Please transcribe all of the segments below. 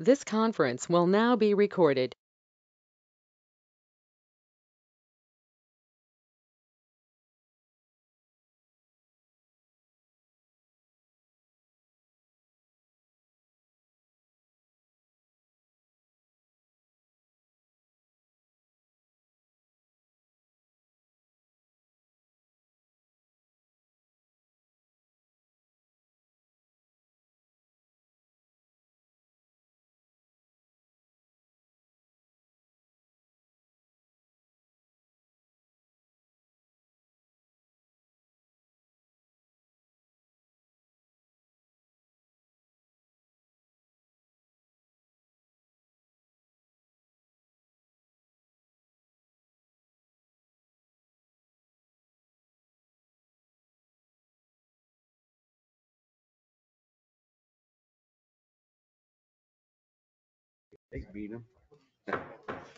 This conference will now be recorded.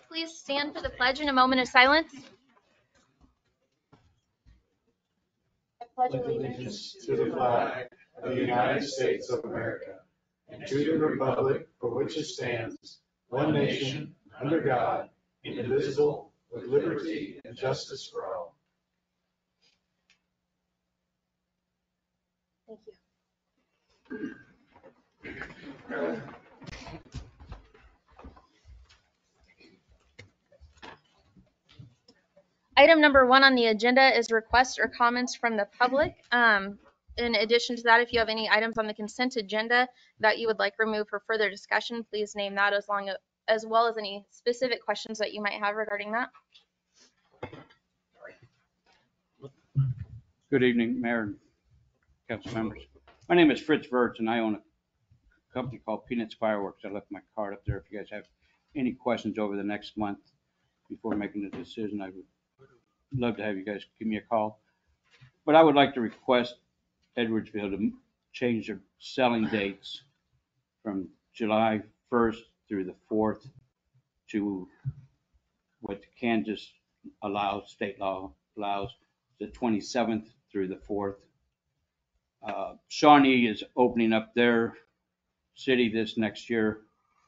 Please stand for the pledge in a moment of silence. I pledge Allegiance to the flag of the United States of America and to the republic for which it stands, one nation, under God, indivisible, with liberty and justice for all. Thank you. Item number 1 on the agenda is requests or comments from the public. In addition to that, if you have any items on the consent agenda that you would like removed for further discussion, please name that as well as any specific questions that you might have regarding that. Good evening, Mayor and council members. My name is Fritz Wirtz, and I own a company called Peanuts Fireworks. I left my card up there. If you guys have any questions over the next month before making a decision, I would love to have you guys give me a call. But I would like to request Edwardsville to change their selling dates from July 1st through the 4th to what Kansas allows, state law allows, the 27th through the 4th. Shawnee is opening up their city this next year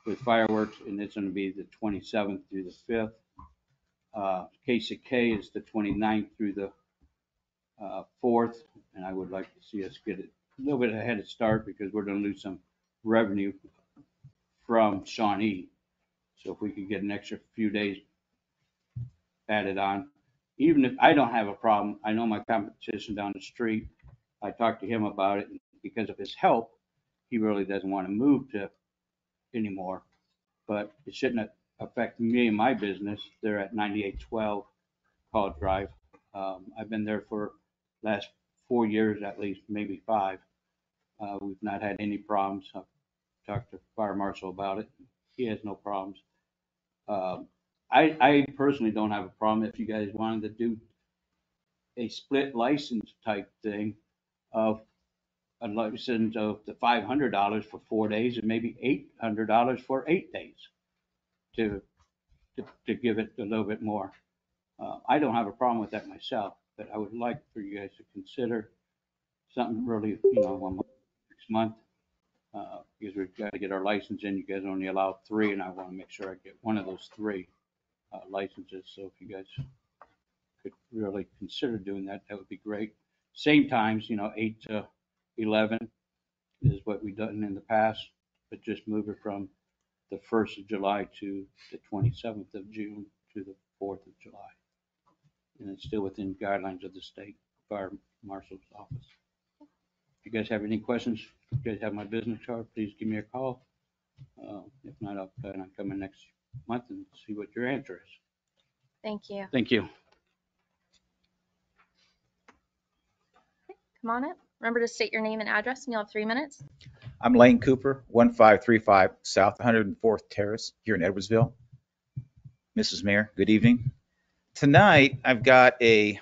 with fireworks, and it's going to be the 27th through the 5th. KCK is the 29th through the 4th, and I would like to see us get it a little bit ahead of start because we're going to lose some revenue from Shawnee. So if we could get an extra few days added on, even if I don't have a problem, I know my competition down the street, I talked to him about it, and because of his health, he really doesn't want to move to anymore, but it shouldn't affect me and my business. They're at 9812 College Drive. I've been there for last 4 years, at least, maybe 5. We've not had any problems. I've talked to Fire Marshal about it. He has no problems. I personally don't have a problem if you guys wanted to do a split license type thing of a license of the $500 for 4 days and maybe $800 for 8 days to give it a little bit more. I don't have a problem with that myself, but I would like for you guys to consider something really, next month, because we've got to get our license in. You guys only allow 3, and I want to make sure I get one of those 3 licenses. So if you guys could really consider doing that, that would be great. Same times, 8 to 11 is what we've done in the past, but just move it from the 1st of July to the 27th of June to the 4th of July. And it's still within guidelines of the state fire marshal's office. If you guys have any questions, if you guys have my business card, please give me a call. If not, I'll plan on coming next month and see what your answer is. Thank you. Thank you. Come on up. Remember to state your name and address, and you'll have 3 minutes. I'm Lane Cooper, 1535 South 104th Terrace here in Edwardsville. Mrs. Mayor, good evening. Tonight, I've got a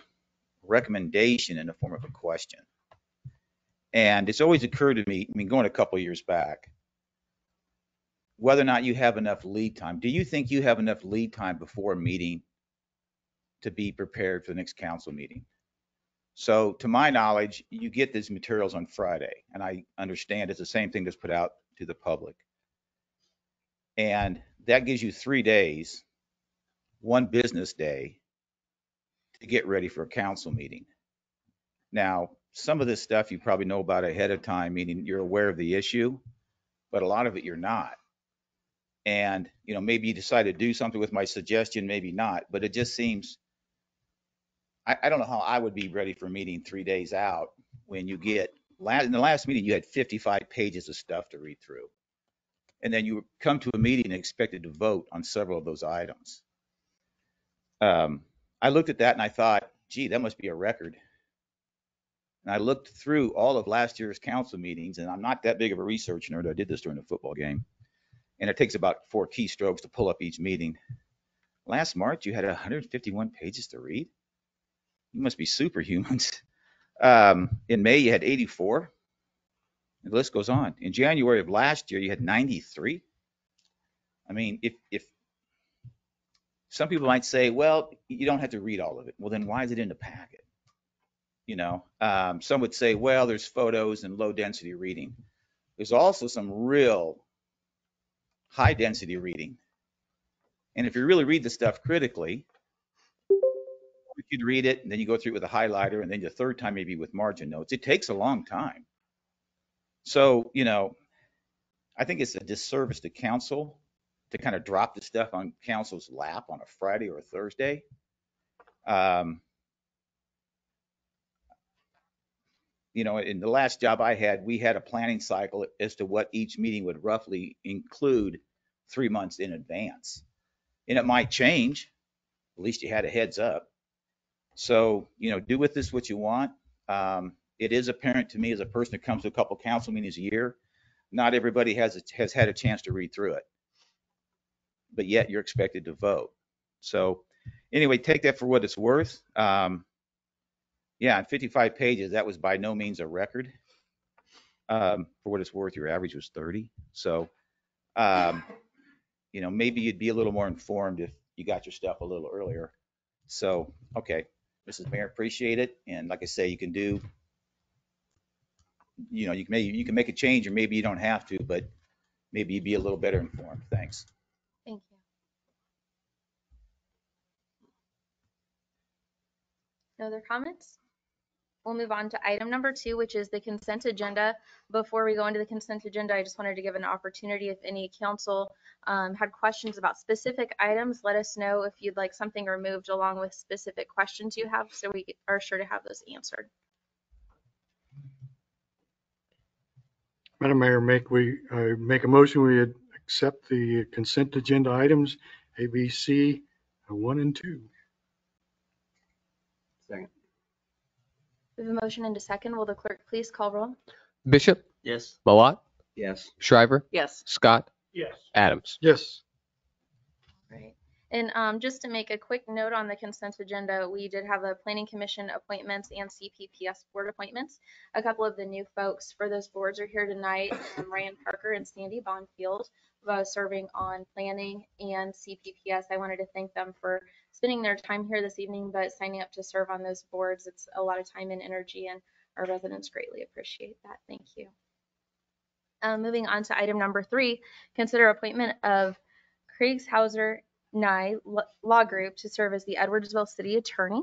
recommendation in the form of a question. And it's always occurred to me, going a couple of years back, whether or not you have enough lead time. Do you think you have enough lead time before a meeting to be prepared for the next council meeting? So to my knowledge, you get these materials on Friday, and I understand it's the same thing that's put out to the public. And that gives you 3 days, 1 business day to get ready for a council meeting. Now, some of this stuff you probably know about ahead of time, meaning you're aware of the issue, but a lot of it you're not. And, maybe you decide to do something with my suggestion, maybe not, but it just seems, I don't know how I would be ready for a meeting 3 days out when you get, in the last meeting, you had 55 pages of stuff to read through. And then you come to a meeting and expected to vote on several of those items. I looked at that and I thought, gee, that must be a record. And I looked through all of last year's council meetings, and I'm not that big of a research nerd. I did this during the football game. And it takes about 4 keystrokes to pull up each meeting. Last March, you had 151 pages to read. You must be superhumans. In May, you had 84. And the list goes on. In January of last year, you had 93. I mean, if some people might say, well, you don't have to read all of it. Well, then why is it in the packet? Some would say, well, there's photos and low density reading. There's also some real high density reading. And if you really read the stuff critically, you'd read it and then you go through it with a highlighter and then the third time maybe with margin notes. It takes a long time. So, I think it's a disservice to council to kind of drop the stuff on council's lap on a Friday or a Thursday. In the last job I had, we had a planning cycle as to what each meeting would roughly include 3 months in advance. And it might change. At least you had a heads up. So, do with this what you want. It is apparent to me as a person that comes to a couple council meetings a year, not everybody has had a chance to read through it. But yet you're expected to vote. So anyway, take that for what it's worth. Yeah, 55 pages, that was by no means a record. For what it's worth, your average was 30. So, maybe you'd be a little more informed if you got your stuff a little earlier. So, okay, Mrs. Mayor, appreciate it. And like I say, you can do, you can make a change or maybe you don't have to, but maybe you'd be a little better informed. Thanks. Thank you. No other comments? We'll move on to item number 2, which is the consent agenda. Before we go into the consent agenda, I just wanted to give an opportunity if any council had questions about specific items, let us know if you'd like something removed along with specific questions you have, so we are sure to have those answered. Madam Mayor, make a motion, we accept the consent agenda items, A, B, C, 1 and 2. Second. We have a motion and a second. Will the clerk please call roll? Bishop? Yes. Malott? Yes. Shriver? Yes. Scott? Yes. Adams? Yes. Right. And just to make a quick note on the consent agenda, we did have the Planning Commission appointments and CPPS board appointments. A couple of the new folks for those boards are here tonight, Ryan Parker and Sandy Bonfield, serving on planning and CPPS. I wanted to thank them for spending their time here this evening, but signing up to serve on those boards. It's a lot of time and energy, and our residents greatly appreciate that. Thank you. Moving on to item number 3, consider appointment of Kriegshauser Nye Law Group to serve as the Edwardsville City Attorney.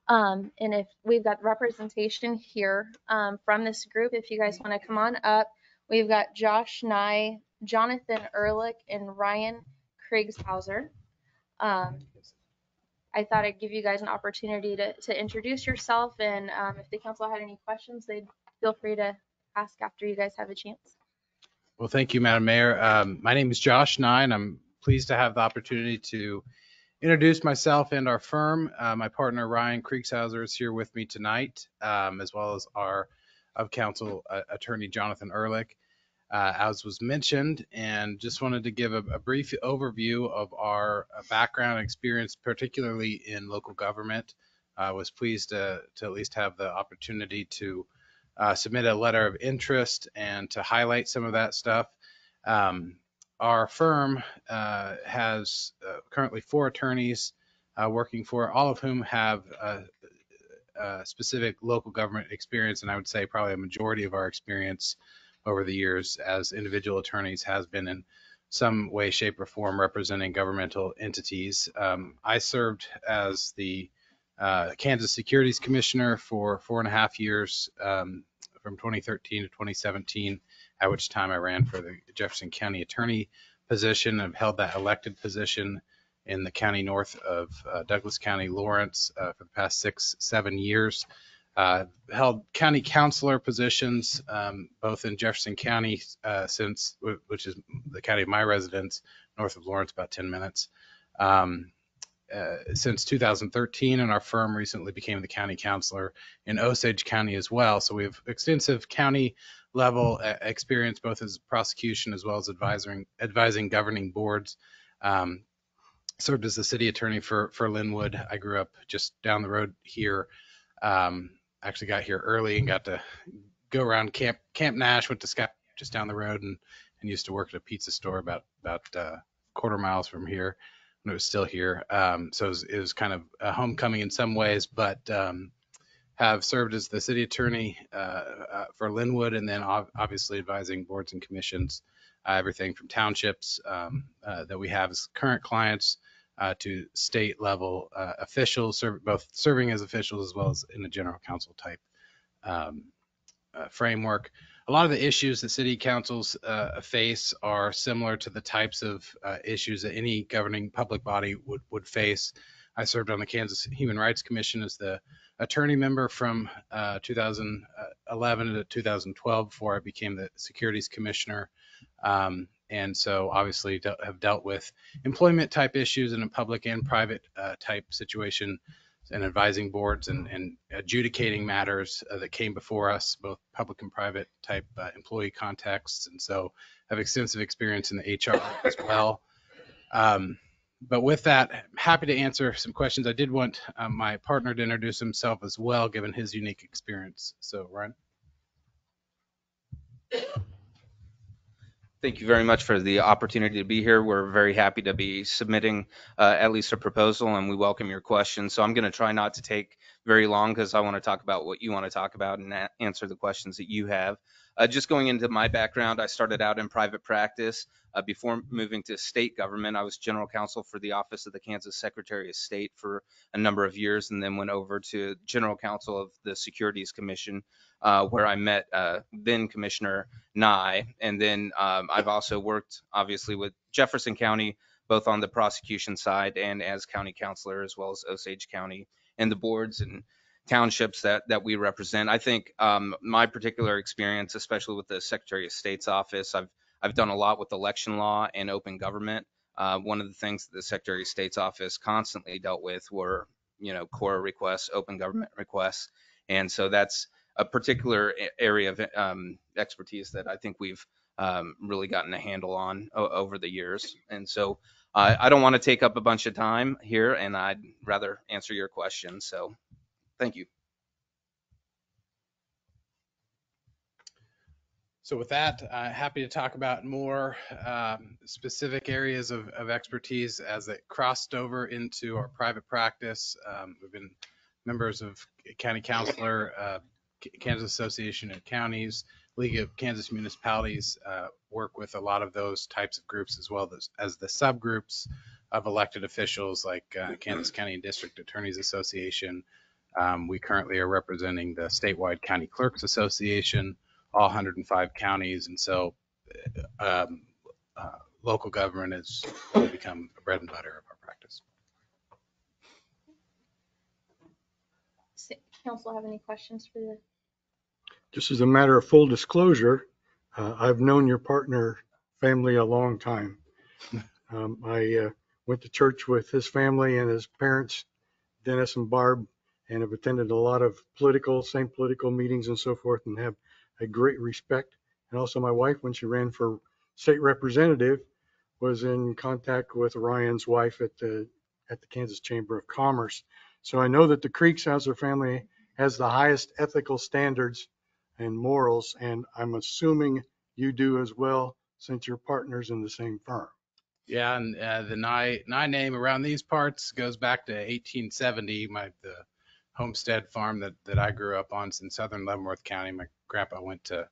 And if we've got representation here from this group, if you guys want to come on up, we've got Josh Nye, Jonathan Ehrlich, and Ryan Kriegshauser. I thought I'd give you guys an opportunity to introduce yourself, and if the council had any questions, they'd feel free to ask after you guys have a chance. Well, thank you, Madam Mayor. My name is Josh Nye, and I'm pleased to have the opportunity to introduce myself and our firm. My partner, Ryan Kriegshauser, is here with me tonight, as well as our of-council attorney, Jonathan Ehrlich, as was mentioned, and just wanted to give a brief overview of our background and experience, particularly in local government. I was pleased to at least have the opportunity to submit a letter of interest and to highlight some of that stuff. Our firm has currently 4 attorneys working for, all of whom have specific local government experience, and I would say probably a majority of our experience over the years as individual attorneys has been in some way, shape, or form representing governmental entities. I served as the Kansas Securities Commissioner for 4.5 years, from 2013 to 2017, at which time I ran for the Jefferson County Attorney position. I've held that elected position in the county north of Douglas County, Lawrence, for the past 6-7 years. Held county councilor positions, both in Jefferson County, which is the county of my residence, north of Lawrence, about 10 minutes, since 2013, and our firm recently became the county councilor in Osage County as well. So we have extensive county level experience, both as prosecution as well as advising governing boards. Served as the city attorney for Linwood. I grew up just down the road here. Actually got here early and got to go around Camp Nash, went to Scott just down the road, and used to work at a pizza store about quarter miles from here when it was still here. So it was kind of a homecoming in some ways, but have served as the city attorney for Linwood, and then obviously advising boards and commissions, everything from townships that we have as current clients to state level officials, both serving as officials as well as in a general counsel type framework. A lot of the issues that city councils face are similar to the types of issues that any governing public body would face. I served on the Kansas Human Rights Commission as the attorney member from 2011 to 2012 before I became the Securities Commissioner. And so obviously have dealt with employment type issues in a public and private type situation, and advising boards and adjudicating matters that came before us, both public and private type employee contexts. And so have extensive experience in the HR as well. But with that, I'm happy to answer some questions. I did want my partner to introduce himself as well, given his unique experience. So Ryan. Thank you very much for the opportunity to be here. We're very happy to be submitting at least a proposal, and we welcome your questions. So I'm going to try not to take very long because I want to talk about what you want to talk about and answer the questions that you have. Just going into my background, I started out in private practice. Before moving to state government, I was general counsel for the Office of the Kansas Secretary of State for a number of years, and then went over to general counsel of the Securities Commission, where I met then Commissioner Nye. And then I've also worked obviously with Jefferson County, both on the prosecution side and as county councilor, as well as Osage County and the boards and townships that we represent. I think my particular experience, especially with the Secretary of State's office, I've done a lot with election law and open government. One of the things that the Secretary of State's office constantly dealt with were, core requests, open government requests. And so that's a particular area of expertise that I think we've really gotten a handle on over the years. And so I don't want to take up a bunch of time here, and I'd rather answer your questions. So thank you. So with that, happy to talk about more specific areas of expertise as it crossed over into our private practice. We've been members of County Councilor, Kansas Association of Counties, League of Kansas Municipalities, work with a lot of those types of groups, as well as the subgroups of elected officials like Kansas County and District Attorneys Association. We currently are representing the statewide County Clerks Association, all 105 counties. And so local government has really become a bread and butter of our practice. Council have any questions for the? Just as a matter of full disclosure, I've known your partner family a long time. I went to church with his family and his parents, Dennis and Barb, and have attended a lot of same political meetings and so forth, and have a great respect. And also my wife, when she ran for state representative, was in contact with Ryan's wife at the Kansas Chamber of Commerce. So I know that the Kriegshauser family has the highest ethical standards and morals, and I'm assuming you do as well, since you're partners in the same firm. Yeah, and the Nye name around these parts goes back to 1870. The homestead farm that I grew up on in southern Leavenworth County. My grandpa went to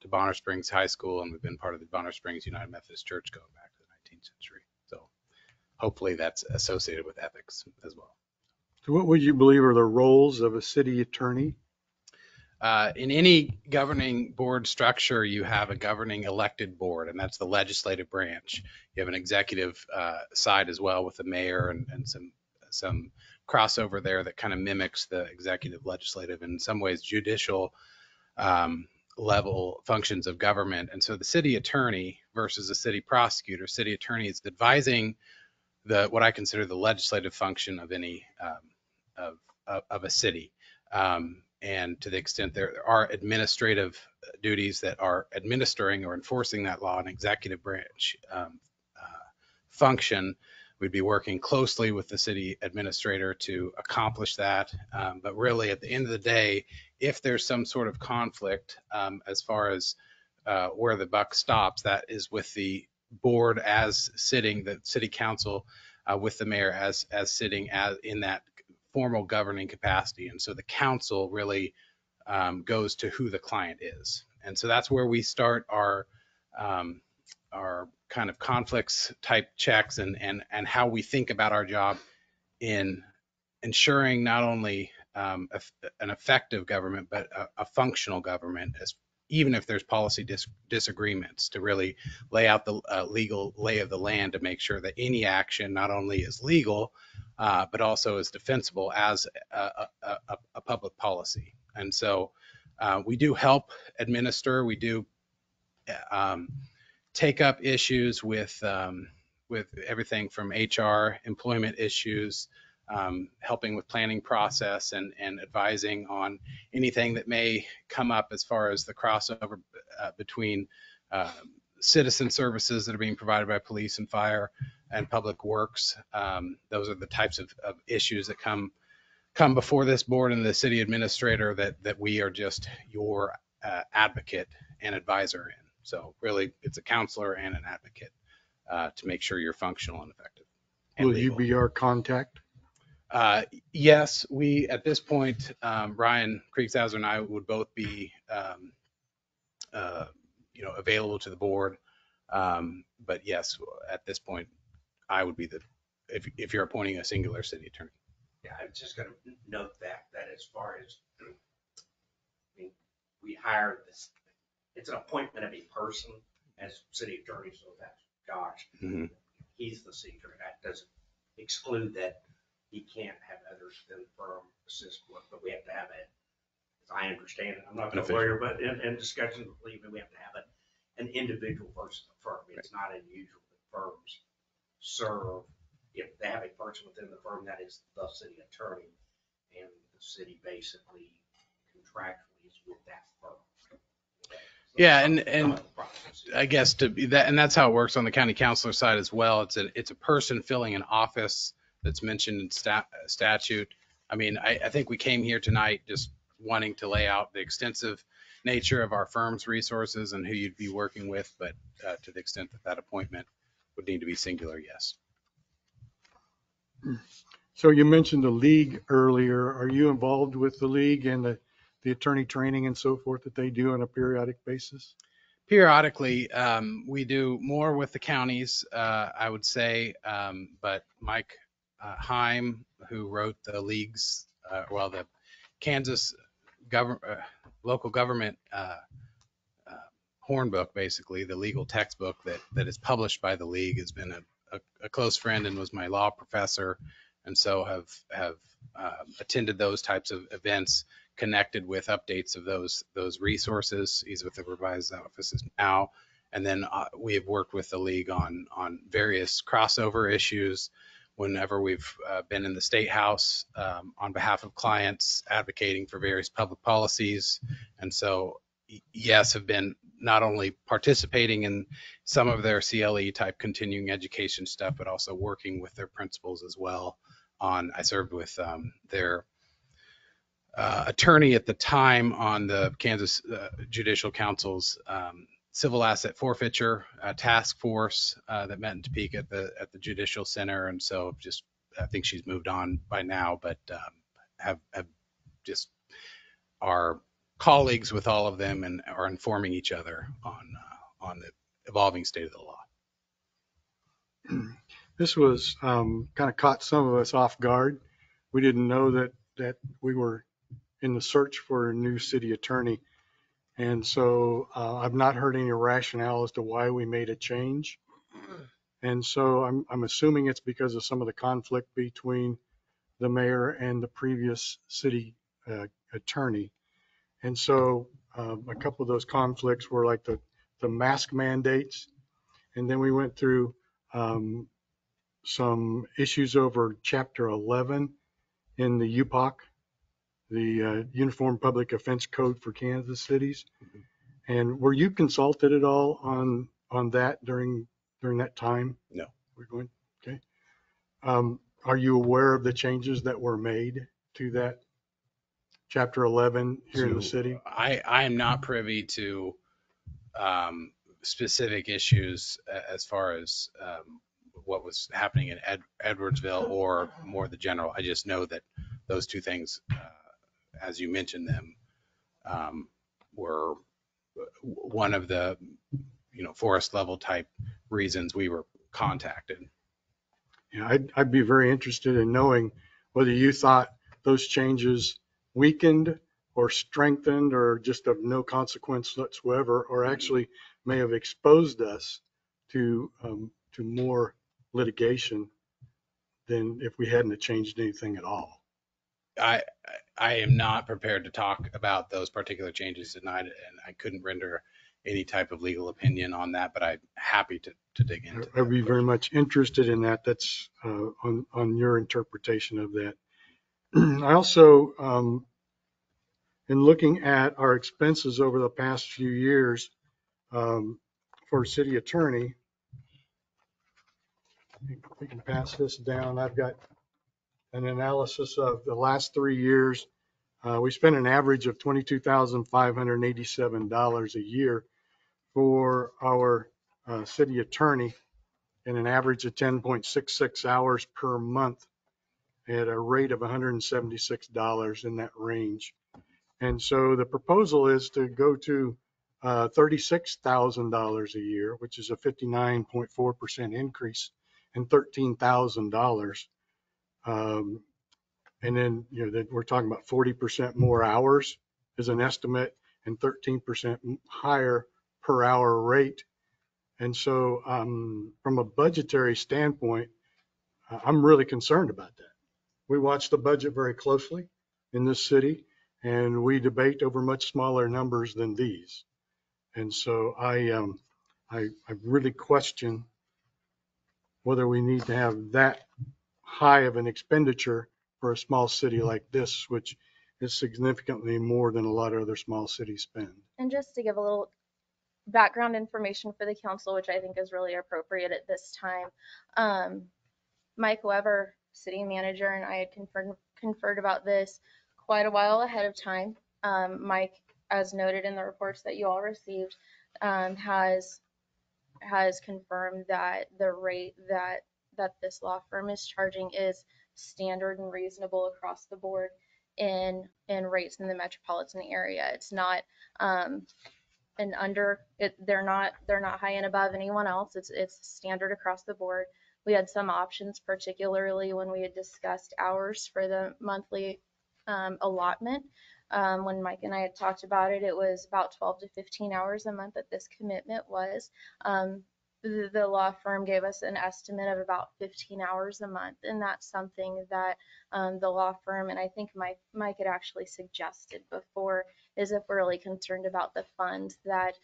Bonner Springs High School, and we've been part of the Bonner Springs United Methodist Church going back to the century. So hopefully that's associated with ethics as well. So what would you believe are the roles of a city attorney? In any governing board structure, you have a governing elected board, and that's the legislative branch. You have an executive side as well with the mayor and some crossover there that kind of mimics the executive, legislative, and in some ways judicial level functions of government. And so the city attorney versus the city prosecutor, city attorney is advising what I consider the legislative function of any of a city. And to the extent there are administrative duties that are administering or enforcing that law, an executive branch function, we'd be working closely with the city administrator to accomplish that. But really, at the end of the day, if there's some sort of conflict as far as where the buck stops, that is with the board as sitting, the city council with the mayor as sitting in that formal governing capacity. And so the council really goes to who the client is. And so that's where we start our kind of conflicts type checks and how we think about our job in ensuring not only an effective government, but a functional government, even if there's policy disagreements, to really lay out the legal lay of the land to make sure that any action not only is legal, but also is defensible as a public policy. And so we do help administer, we do take up issues with everything from HR, employment issues, helping with planning process and advising on anything that may come up as far as the crossover between citizen services that are being provided by police and fire and public works. Those are the types of issues that come before this board and the city administrator that we are just your advocate and advisor in. So really, it's a counselor and an advocate to make sure you're functional and effective. Will you be our contact? Yes, we at this point, Ryan Kriegshauser and I would both be, available to the board. But yes, at this point, I would be if you're appointing a singular city attorney. Yeah, I'm just going to note that as far as, we hire this, it's an appointment of a person as city attorney, so that's Josh. Mm-hmm. He's the city attorney. That doesn't exclude that he can't have others within the firm assist with, but we have to have it, as I understand it, I'm not a lawyer, but in discussion with Lee, we have to have an individual versus a firm. It's not unusual that firms serve, if they have a person within the firm that is the city attorney, and the city basically contractually is with that firm. Yeah, and I guess to be that, and that's how it works on the county councilor side as well. It's a person filling an office that's mentioned in statute. I mean, I think we came here tonight just wanting to lay out the extensive nature of our firm's resources and who you'd be working with, but to the extent that appointment would need to be singular, yes. So you mentioned the league earlier. Are you involved with the league and the attorney training and so forth that they do on a periodic basis? Periodically, we do more with the counties, I would say, but Mike Heim, who wrote the league's, the Kansas local government hornbook, basically the legal textbook that is published by the league, has been a close friend and was my law professor, and so have attended those types of events, connected with updates of those resources. He's with the revised offices now, and then we have worked with the league on various crossover issues whenever we've been in the State House on behalf of clients advocating for various public policies. And so, yes, have been not only participating in some of their CLE type continuing education stuff, but also working with their principals as well. I served with their attorney at the time on the Kansas Judicial Council's civil asset forfeiture task force that met in Topeka at the Judicial Center. And so I think she's moved on by now, but have just are colleagues with all of them and are informing each other on the evolving state of the law. This was kind of caught some of us off guard. We didn't know that we were in the search for a new city attorney. And so I've not heard any rationale as to why we made a change. And so I'm assuming it's because of some of the conflict between the mayor and the previous city attorney. And so a couple of those conflicts were like the mask mandates. And then we went through some issues over Chapter 11 in the UPOC, the Uniform Public Offense Code for Kansas cities. And were you consulted at all on that during that time? No. We're going, okay. Are you aware of the changes that were made to that Chapter 11 here in the city? I am not privy to specific issues as far as what was happening in Edwardsville or more the general. I just know that those two things, as you mentioned them, were one of the, forest level type reasons we were contacted. Yeah, I'd be very interested in knowing whether you thought those changes weakened or strengthened or just of no consequence whatsoever, or actually may have exposed us to more litigation than if we hadn't changed anything at all. I am not prepared to talk about those particular changes tonight, and I couldn't render any type of legal opinion on that, but I'm happy to dig into that. I'd be very much interested in that. That's on your interpretation of that. I also, in looking at our expenses over the past few years for city attorney, we can pass this down. I've got an analysis of the last 3 years. We spent an average of $22,587 a year for our city attorney, and an average of 10.66 hours per month at a rate of $176 in that range. And so the proposal is to go to $36,000 a year, which is a 59.4% increase, and $13,000. And then, that we're talking about 40% more hours is an estimate, and 13% higher per hour rate. And so from a budgetary standpoint, I'm really concerned about that. We watch the budget very closely in this city, and we debate over much smaller numbers than these. And so I really question whether we need to have that high of an expenditure for a small city like this, which is significantly more than a lot of other small cities spend. And just to give a little background information for the council, which I think is really appropriate at this time. Mike Weber, city manager, and I had conferred about this quite a while ahead of time. Mike, as noted in the reports that you all received, has confirmed that the rate that this law firm is charging is standard and reasonable across the board in rates in the metropolitan area. It's not and under it, they're not high and above anyone else. It's standard across the board. We had some options, particularly when we had discussed hours for the monthly allotment. When Mike and I had talked about it, it was about 12 to 15 hours a month that this commitment was. The law firm gave us an estimate of about 15 hours a month, and that's something that the law firm, and I think Mike had actually suggested before, is if we're really concerned about the funds, that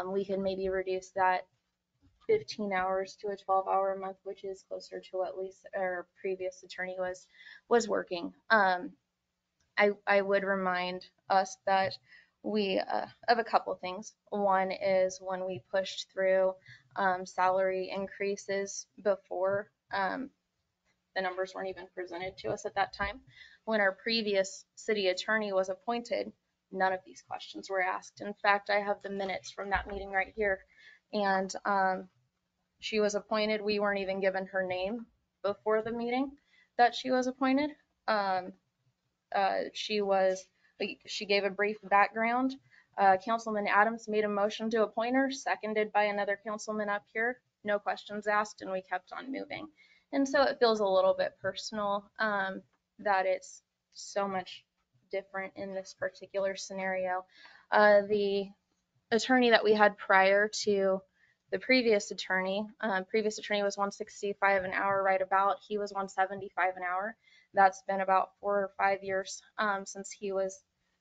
we can maybe reduce that 15 hours to a 12-hour a month, which is closer to what our previous attorney was working. I would remind us that we of a couple of things. One is when we pushed through salary increases before the numbers weren't even presented to us at that time. When our previous city attorney was appointed, none of these questions were asked. In fact, I have the minutes from that meeting right here. And she was appointed. We weren't even given her name before the meeting that she was appointed. She gave a brief background. Councilman Adams made a motion to appoint her, seconded by another councilman up here. no questions asked, and we kept on moving. And so it feels a little bit personal that it's so much different in this particular scenario. The attorney that we had prior to the previous attorney was 165 an hour right about. He was 175 an hour. That's been about 4 or 5 years since he was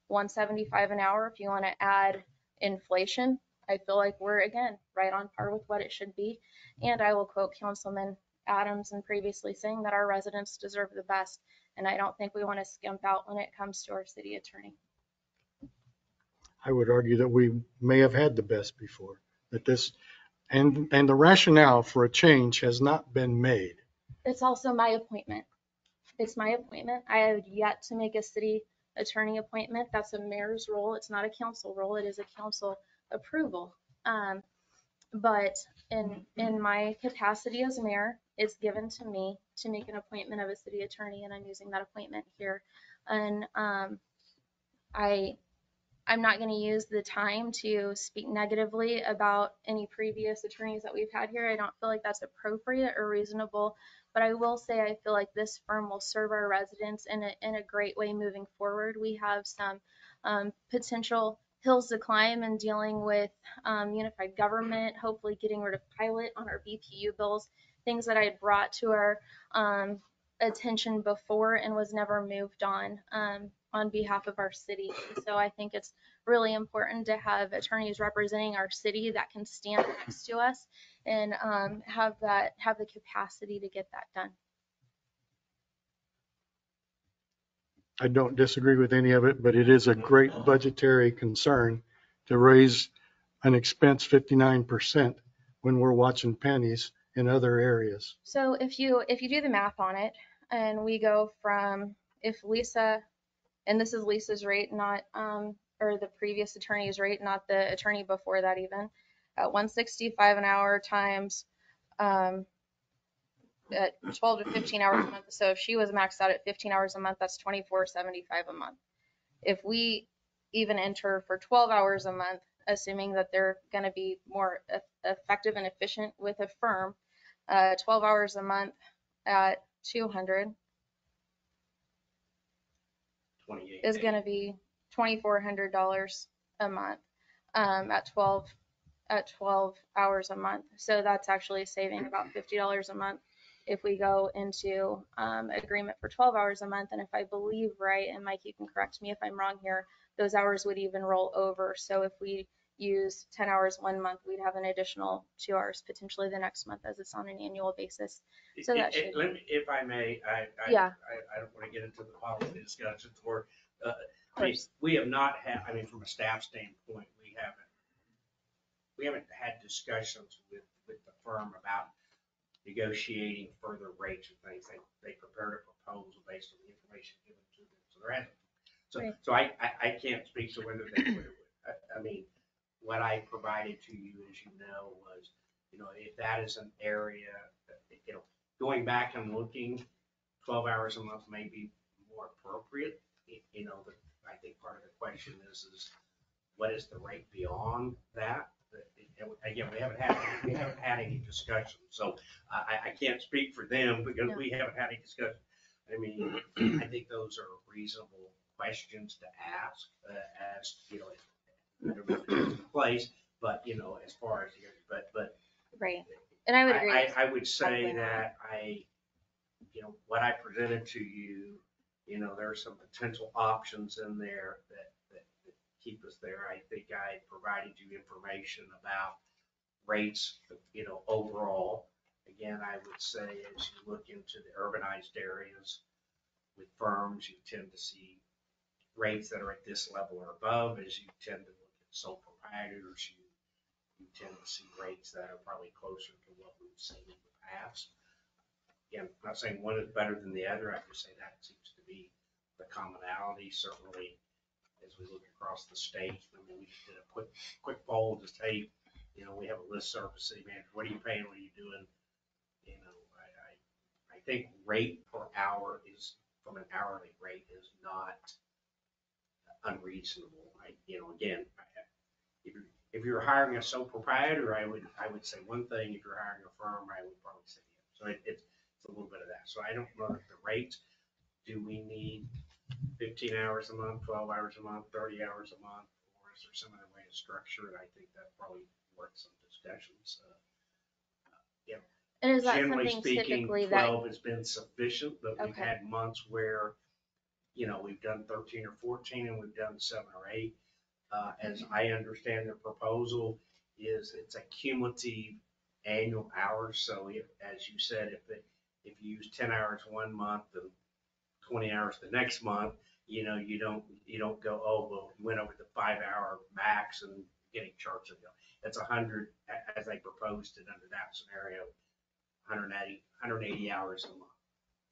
175 an hour. If you want to add inflation, I feel like we're again right on par with what it should be. And I will quote Councilman Adams and previously saying that our residents deserve the best. And I don't think we want to skimp out when it comes to our city attorney. I would argue that we may have had the best before, that this, and the rationale for a change has not been made. It's also my appointment. It's my appointment. I have yet to make a city attorney appointment. That's a mayor's role. It's not a council role. It is a council approval. But in my capacity as mayor, it's given to me to make an appointment of a city attorney, and I'm using that appointment here. And I'm not going to use the time to speak negatively about any previous attorneys that we've had here. I don't feel like that's appropriate or reasonable, but I will say I feel like this firm will serve our residents in a great way moving forward. We have some potential hills to climb in dealing with unified government, hopefully getting rid of pilot on our BPU bills, things that I had brought to our attention before and was never moved on behalf of our city. So I think it's really important to have attorneys representing our city that can stand next to us and have the capacity to get that done. I don't disagree with any of it, but it is a great budgetary concern to raise an expense 59% when we're watching pennies in other areas. So if you do the math on it, and we go from, if Lisa, and this is Lisa's rate, not or the previous attorney's rate, not the attorney before that even, at 165 an hour times at 12 to 15 hours a month. So if she was maxed out at 15 hours a month, that's $24.75 a month. If we even enter for 12 hours a month, assuming that they're going to be more effective and efficient with a firm, 12 hours a month at 200 is going to be $2,400 a month at 12 hours a month. So that's actually saving about $50 a month if we go into agreement for 12 hours a month. And if I believe right, and Mike, you can correct me if I'm wrong here, those hours would even roll over. So if we use 10 hours one month, we'd have an additional 2 hours potentially the next month, as it's on an annual basis. So that should, if I may, I don't want to get into the policy discussions or we have not had, I mean, from a staff standpoint, we haven't had discussions with the firm about negotiating further rates and things. They prepared a proposal based on the information given to them. So there hasn't. So, right. so I can't speak to whether they would. I mean, what I provided to you, as you know, was, if that is an area that, going back and looking, 12 hours a month may be more appropriate. I think part of the question is what is the rate beyond that? Again, we haven't had any discussion, so I can't speak for them because we haven't had any discussion. I mean, I think those are reasonable questions to ask, as in place. But as far as but right, and I would agree. I would say that what I presented to you, there are some potential options in there that keep us there. I think I provided you information about rates, overall. Again, I would say as you look into the urbanized areas with firms, you tend to see rates that are at this level or above. As you tend to look at sole proprietors, you tend to see rates that are probably closer to what we've seen in the past. Again, I'm not saying one is better than the other. I just say that seems to be the commonality. Certainly, as we look across the state, I mean, we did a quick poll to say, we have a listserv for city manager. What are you paying? What are you doing? I think rate per hour is, from an hourly rate, is not unreasonable. Again, if you're hiring a sole proprietor, I would say one thing. If you're hiring a firm, I would probably say the other. So it's a little bit of that. So I don't know if the rates, do we need 15 hours a month, 12 hours a month, 30 hours a month, or is there some other way to structure it? I think that probably worth some discussions. Yeah. And is that Generally something speaking, typically that, 12 has been sufficient, but we've Okay. had months where, we've done 13 or 14 and we've done 7 or 8. As I understand the proposal is it's a cumulative annual hours. So if, as you said, if you use 10 hours one month and 20 hours the next month, you don't go, oh, well, you went over the 5-hour max and getting charged. It's 100, as they proposed it under that scenario, 180 hours a month.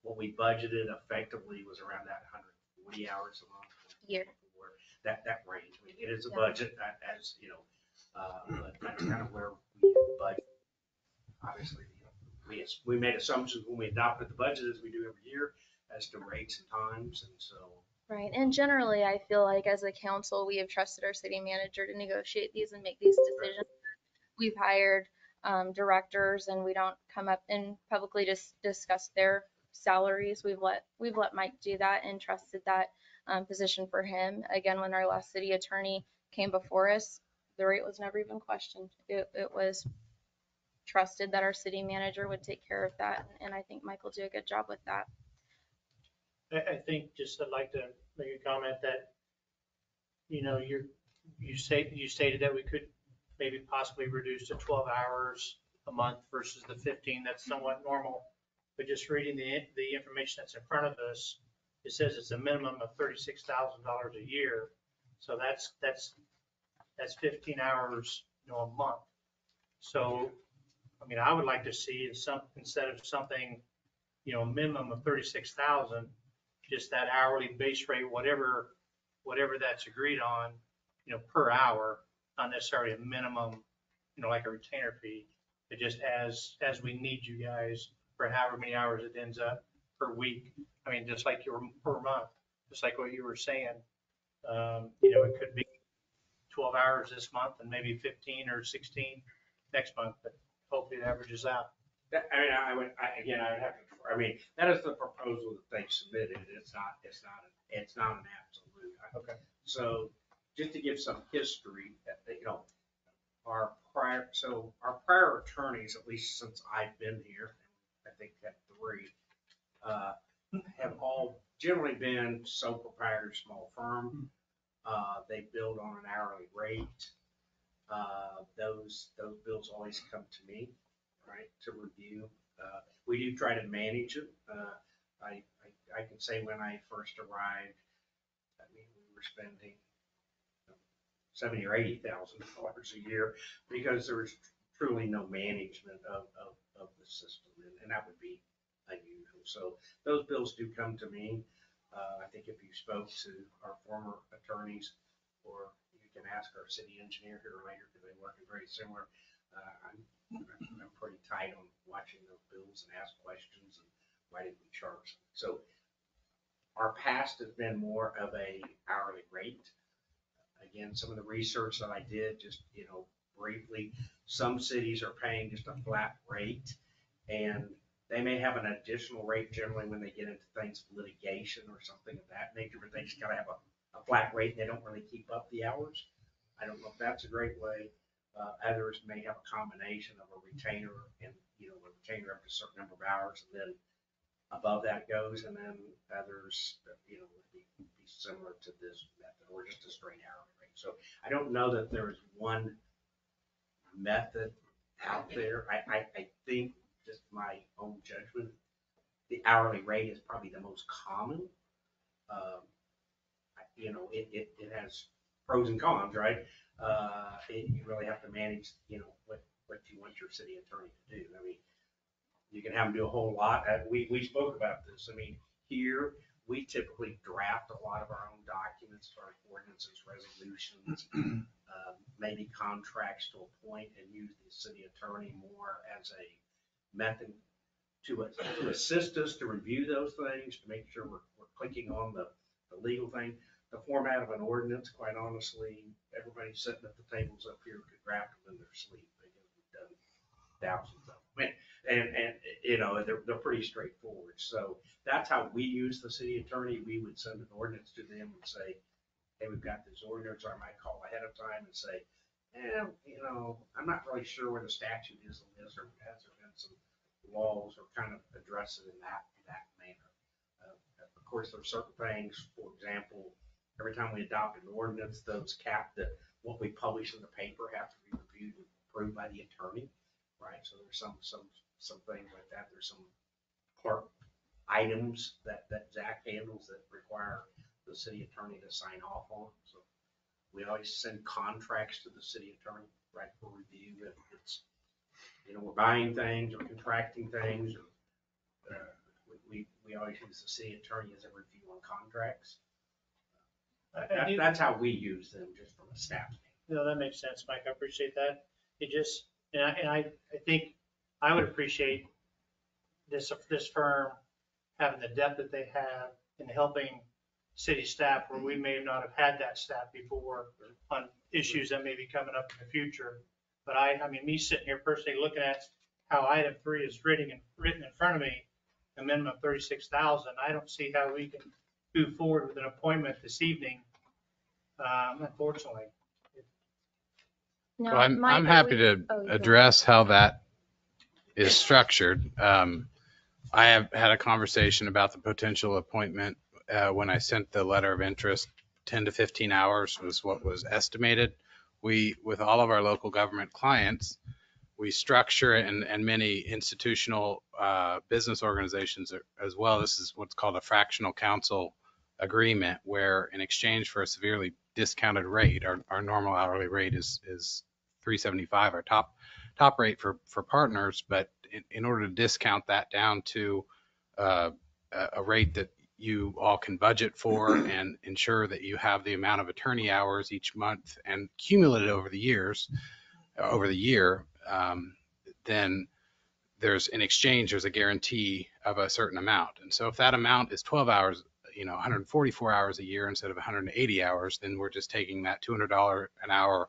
What we budgeted effectively was around that 140 hours a month. Year. That range. I mean, it is a Yeah. budget, as you know, but that's kind of where we budget. Obviously, we made assumptions when we adopted the budget, as we do every year, as to rates and times, and so. right? And generally, I feel like as a council, we have trusted our city manager to negotiate these and make these decisions. We've hired directors, and we don't come up and publicly just discuss their salaries. We've let Mike do that and trusted that position for him. Again, when our last city attorney came before us, the rate was never even questioned. It was trusted that our city manager would take care of that, and I think Mike will do a good job with that. I think I'd like to make a comment that, you stated that we could maybe possibly reduce to 12 hours a month versus the 15. That's somewhat normal. But just reading the information that's in front of us, it says it's a minimum of $36,000 a year. So that's 15 hours, a month. So, I mean, I would like to see instead of something, a minimum of 36,000, just that hourly base rate, whatever that's agreed on, per hour, not necessarily a minimum, like a retainer fee. It just as we need you guys for however many hours it ends up per week. I mean, just like your per month, just like what you were saying. It could be 12 hours this month and maybe 15 or 16 next month, but hopefully it averages out. I would have to, that is the proposal that they submitted. It's not an absolute. Okay. So just to give some history, our prior attorneys, at least since I've been here, I think had 3, have all generally been sole proprietor, small firm. They build on an hourly rate. Those bills always come to me, right, to review. We do try to manage it. I can say when I first arrived, we were spending $70,000 or $80,000 a year because there was truly no management of the system, and that would be unusual. So those bills do come to me. I think if you spoke to our former attorneys, or you can ask our city engineer here later because they work very similar. I'm pretty tight on watching those bills and ask questions and why did we charge them. So our past has been more of a hourly rate. Again, some of the research that I did, just briefly, some cities are paying just a flat rate, and they may have an additional rate generally when they get into things litigation or something of that nature, but they just gotta have a flat rate and they don't really keep up the hours. I don't know if that's a great way. Others may have a combination of a retainer and, a retainer up to a certain number of hours, and then above that goes, and then others, would be similar to this method, or just a straight hourly rate. So I don't know that there is one method out there. I think, just my own judgment, the hourly rate is probably the most common. It has pros and cons, right? You really have to manage, what you want your city attorney to do. I mean, you can have them do a whole lot. We spoke about this. I mean, here we typically draft a lot of our own documents, our ordinances, resolutions, maybe contracts to a point, and use the city attorney more as a method to assist us to review those things, to make sure we're clicking on the legal thing. the format of an ordinance, quite honestly, everybody sitting at the tables up here could draft them in their sleep because we've done thousands of them. And you know, they're pretty straightforward. So that's how we use the city attorney. We would send an ordinance to them and say, hey, we've got this ordinance, or I might call ahead of time and say, you know, I'm not really sure where the statute is on this, or has there been some laws, or kind of address it in that manner. Of course, there are certain things, for example, every time we adopt an ordinance, those what we publish in the paper have to be reviewed and approved by the attorney, right? So there's some things like that. There's some clerk items that Zach handles that require the city attorney to sign off on. So we always send contracts to the city attorney, right, for review. If it's, you know, we're buying things or contracting things, or we always use the city attorney as a review on contracts. That's how we use them, just from a staff standpoint. No, that makes sense, Mike. I appreciate that. It just, and I think I would appreciate this firm having the depth that they have in helping city staff where we may not have had that staff before on issues that may be coming up in the future. But I mean, me sitting here personally looking at how item 3 is written in front of me, a minimum of 36,000. I don't see how we can move forward with an appointment this evening. Unfortunately. No, Well, I'm happy to address how that is structured. I have had a conversation about the potential appointment when I sent the letter of interest. 10 to 15 hours was what was estimated. With all of our local government clients, we structure it, and many institutional business organizations as well. This is what's called a fractional counsel agreement, where in exchange for a severely discounted rate, our normal hourly rate is $375, our top rate for partners, but in order to discount that down to a rate that you all can budget for and ensure that you have the amount of attorney hours each month and cumulative over the year, then there's in exchange, there's a guarantee of a certain amount. And so if that amount is 12 hours, 144 hours a year instead of 180 hours, then we're just taking that $200 an hour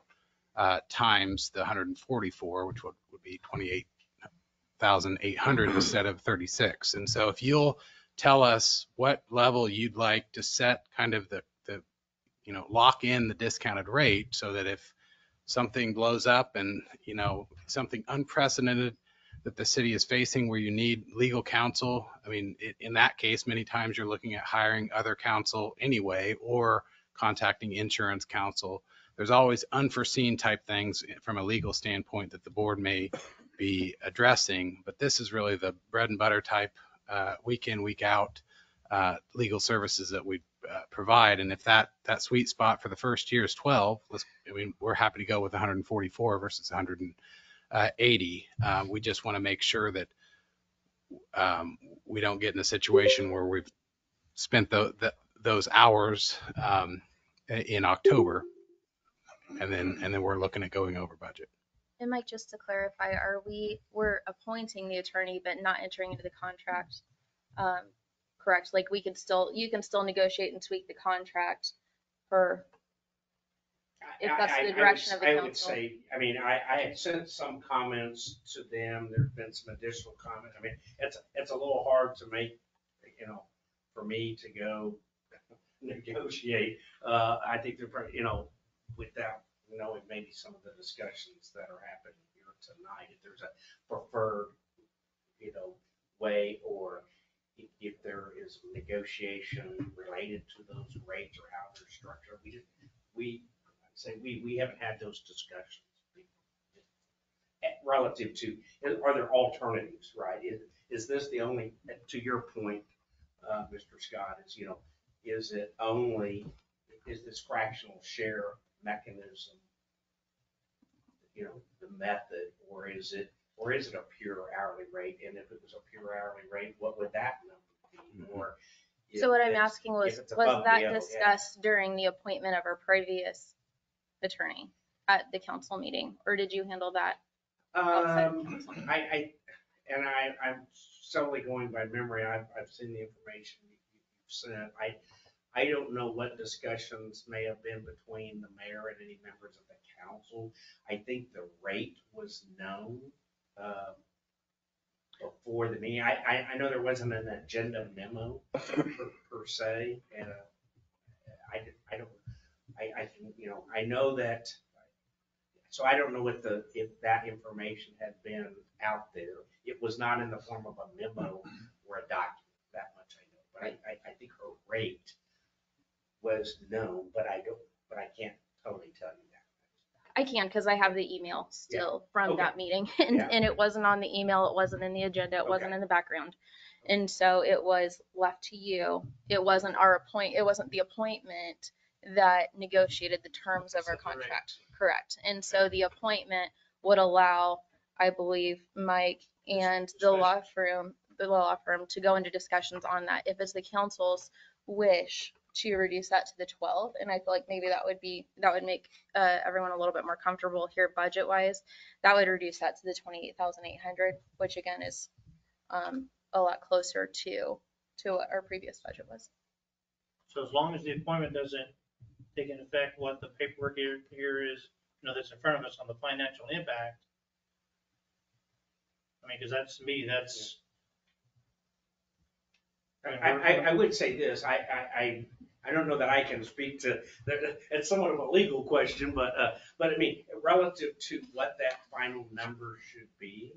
times the 144, which would be 28,800 instead of 36. And so if you'll tell us what level you'd like to set kind of the lock in the discounted rate, so that if something blows up and, something unprecedented that the city is facing where you need legal counsel, I mean, in that case, many times you're looking at hiring other counsel anyway, or contacting insurance counsel. There's always unforeseen type things from a legal standpoint that the board may be addressing, but this is really the bread and butter type week in, week out legal services that we provide. And if that sweet spot for the first year is 12, we're happy to go with 144 versus 180. We just want to make sure that we don't get in a situation where we've spent those hours in October, and then we're looking at going over budget. And Mike, just to clarify, we're appointing the attorney but not entering into the contract, correct? Like you can still negotiate and tweak the contract if that's the direction of the council. I would say, I had sent some comments to them. There's been some additional comments. I mean, it's a little hard to make, for me to go negotiate. I think they're probably, without knowing maybe some of the discussions that are happening here tonight, if there's a preferred, way, or if there is negotiation related to those rates or how they're structured. We haven't had those discussions relative to, are there alternatives, right? Is this the only, to your point, Mr. Scott, is this fractional share mechanism, the method, or is it a pure hourly rate? And if it was a pure hourly rate, what would that number be? Or so what I'm asking was that discussed during the appointment of our previous attorney at the council meeting, or did you handle that outside of council? I'm solely going by memory. I've seen the information you've sent. I don't know what discussions may have been between the mayor and any members of the council. I think the rate was known before the meeting. I know there wasn't an agenda memo per se, and I can, I know that, so I don't know if that information had been out there. It was not in the form of a memo or a document, that much I know. But I think her rate was known, but I can't totally tell you that. I can, because I have the email still from Okay. that meeting, and, Yeah. and it wasn't on the email, it wasn't in the agenda, it wasn't Okay. in the background. And so it was left to you. It wasn't it wasn't the appointment that negotiated the terms of our contract. Correct. And so the appointment would allow, I believe, Mike and the law firm to go into discussions on that. If it's the council's wish to reduce that to the 12, and I feel like maybe that would make everyone a little bit more comfortable here budget wise, that would reduce that to the 28,800, which again is a lot closer to what our previous budget was. So as long as the appointment doesn't take into effect what the paperwork here is, that's in front of us on the financial impact. I mean, because that's me, that's. I would say this, I don't know that I can speak to, it's somewhat of a legal question, but I mean, relative to what that final number should be,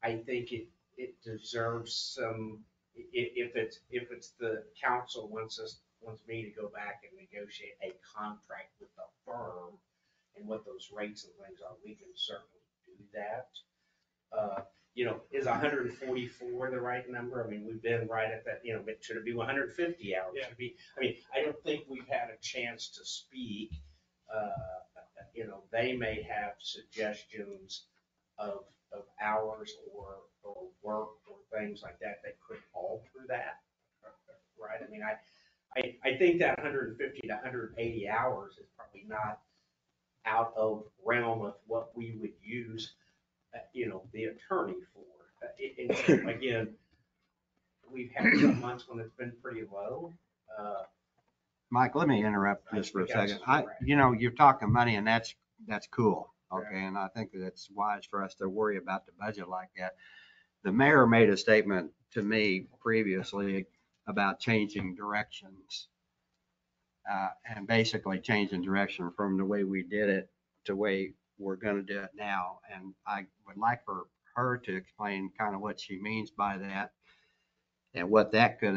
I think it deserves some, if it's the council wants me to go back and negotiate a contract with the firm and what those rates and things are, we can certainly do that. Is 144 the right number? I mean, we've been right at that, but should it be 150 hours? Yeah. Should it be, I mean, I don't think we've had a chance to speak. They may have suggestions of hours or work or things like that could alter that, right? I mean, I think that 150 to 180 hours is probably not out of realm of what we would use the attorney for. And again, we've had some months when it's been pretty low. Mike, let me interrupt just for a second. You're talking money, and that's cool. Okay. And I think that it's wise for us to worry about the budget like that. The mayor made a statement to me previously about changing directions, and basically changing direction from the way we did it to the way we're going to do it now. And I would like for her to explain kind of what she means by that and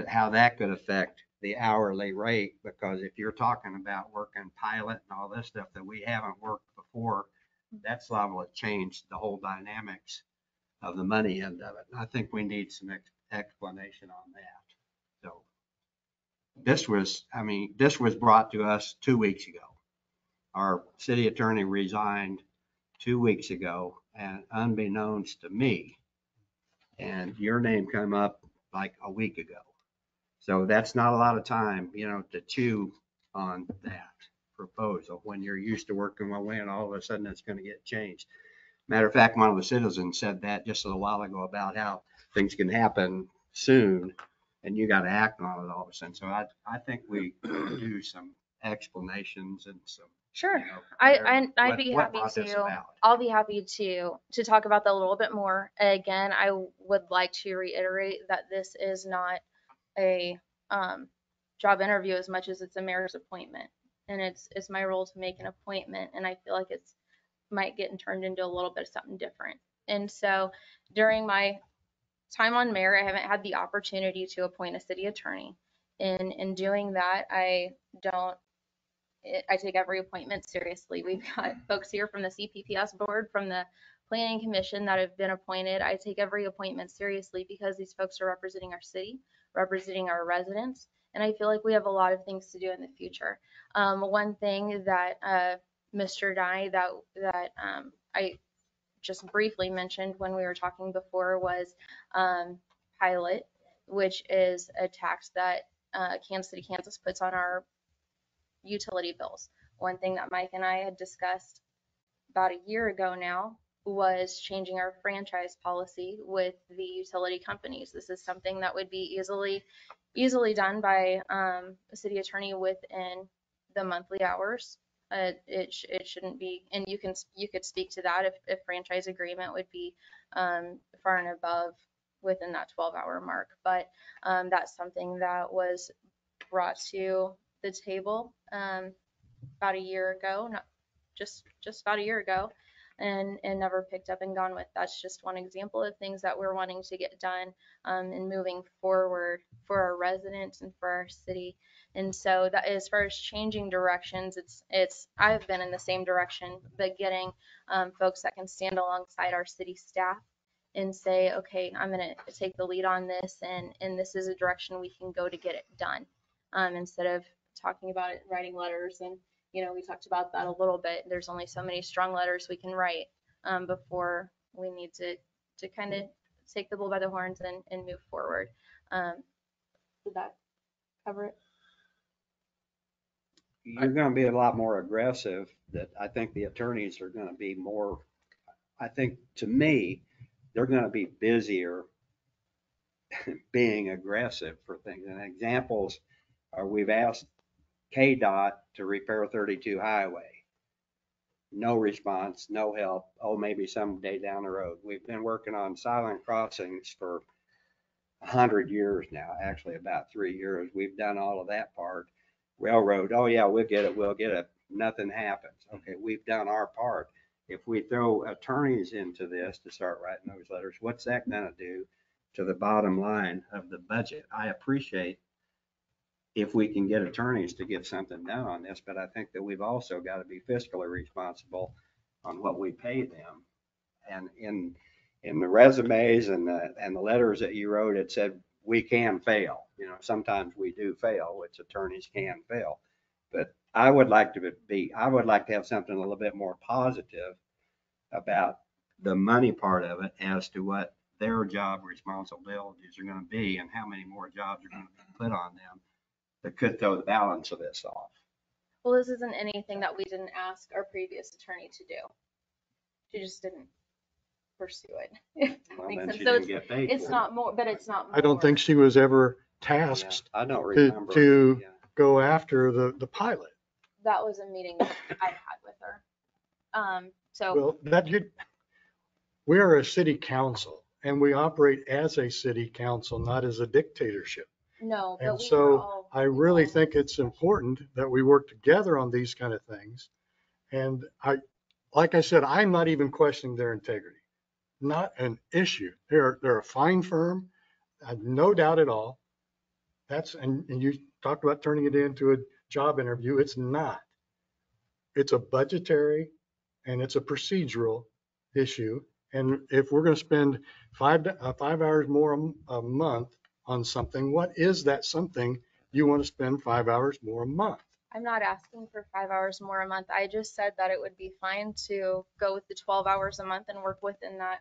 how that could affect the hourly rate, because if you're talking about working pilot and all this stuff that we haven't worked before, that's liable to change the whole dynamics of the money end of it. And I think we need some explanation on that. So this was brought to us 2 weeks ago. Our city attorney resigned 2 weeks ago, and unbeknownst to me, and your name came up like a week ago. So that's not a lot of time, to chew on that proposal when you're used to working one way and all of a sudden it's going to get changed. Matter of fact, one of the citizens said that just a little while ago about how things can happen soon and you got to act on it all of a sudden. So I think we do some explanations and some. Sure. I'd be happy to. I'll be happy to talk about that a little bit more. Again, I would like to reiterate that this is not a job interview as much as it's a mayor's appointment, and it's my role to make an appointment, and I feel like it's might get turned into a little bit of something different. And so during my time on mayor, I haven't had the opportunity to appoint a city attorney. In doing that, I take every appointment seriously. We've got folks here from the CPPS board, from the planning commission that have been appointed. I take every appointment seriously because these folks are representing our city, representing our residents, and I feel like we have a lot of things to do in the future. One thing that Mr. Nye that I just briefly mentioned when we were talking before was pilot, which is a tax that Kansas City, Kansas puts on our utility bills. One thing that Mike and I had discussed about a year ago now was changing our franchise policy with the utility companies. This is something that would be easily done by a city attorney within the monthly hours. It shouldn't be, and you could speak to that if franchise agreement would be far and above within that 12-hour mark. But that's something that was brought to the table about a year ago, not just about a year ago, and never picked up and gone with. That's just one example of things that we're wanting to get done and moving forward for our residents and for our city. And so that, as far as changing directions, it's I've been in the same direction, but getting folks that can stand alongside our city staff and say, okay, I'm going to take the lead on this, and this is a direction we can go to get it done, instead of talking about it, writing letters. And we talked about that a little bit. There's only so many strong letters we can write before we need to kind of take the bull by the horns and move forward. Did that cover it? You're going to be a lot more aggressive. That I think the attorneys are going to be more, I think, to me, they're going to be busier being aggressive for things. And examples are, we've asked KDOT to repair 32 highway. No response, no help. Oh, maybe someday down the road. We've been working on silent crossings for 100 years now, actually about 3 years. We've done all of that part. Railroad, oh yeah, we'll get it. Nothing happens. Okay, we've done our part. If we throw attorneys into this to start writing those letters, what's that gonna do to the bottom line of the budget? I appreciate if we can get attorneys to get something done on this, but I think that we've also got to be fiscally responsible on what we pay them. And in the resumes and the letters that you wrote, it said we can fail. Sometimes we do fail, which attorneys can fail. But I would like to have something a little bit more positive about the money part of it as to what their job responsibilities are going to be and how many more jobs are going to be put on them that could throw the balance of this off. Well, this isn't anything that we didn't ask our previous attorney to do. She just didn't pursue it. Well, Makes then sense. she So didn't get paid it's for not more, but it's not more. I don't think she was ever tasked I don't remember. to go after the pilot. That was a meeting that I had with her. So Well, we are a city council and we operate as a city council, not as a dictatorship. no, but And we were so all I really involved. think it's important that we work together on these kind of things. And like I said, I'm not even questioning their integrity. Not an issue. They're a fine firm. I have no doubt at all. And you talked about turning it into a job interview. It's not. It's a budgetary and it's a procedural issue. And if we're going to spend 5 hours more a month on something, what is that something you want to spend 5 hours more a month? I'm not asking for 5 hours more a month. I just said that it would be fine to go with the 12 hours a month and work within that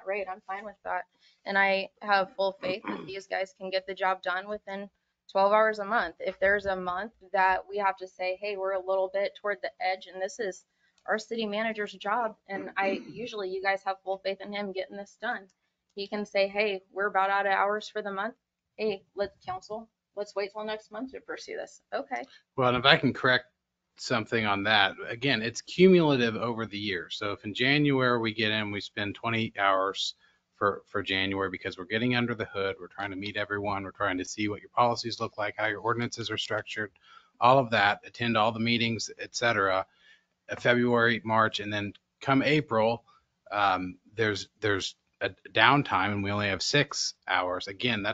rate. I'm fine with that. And I have full faith that these guys can get the job done within 12 hours a month. If there's a month that we have to say, hey, we're a little bit toward the edge and this is our city manager's job, and usually you guys have full faith in him getting this done. He can say, hey, we're about out of hours for the month. Hey, let's wait till next month to pursue this. Okay. Well, and if I can correct something on that, again, it's cumulative over the year. So if in January we get in, we spend 20 hours for January because we're getting under the hood, we're trying to meet everyone, we're trying to see what your policies look like, how your ordinances are structured, all of that, attend all the meetings, et cetera, February, March, and then come April, there's a downtime and we only have 6 hours. Again,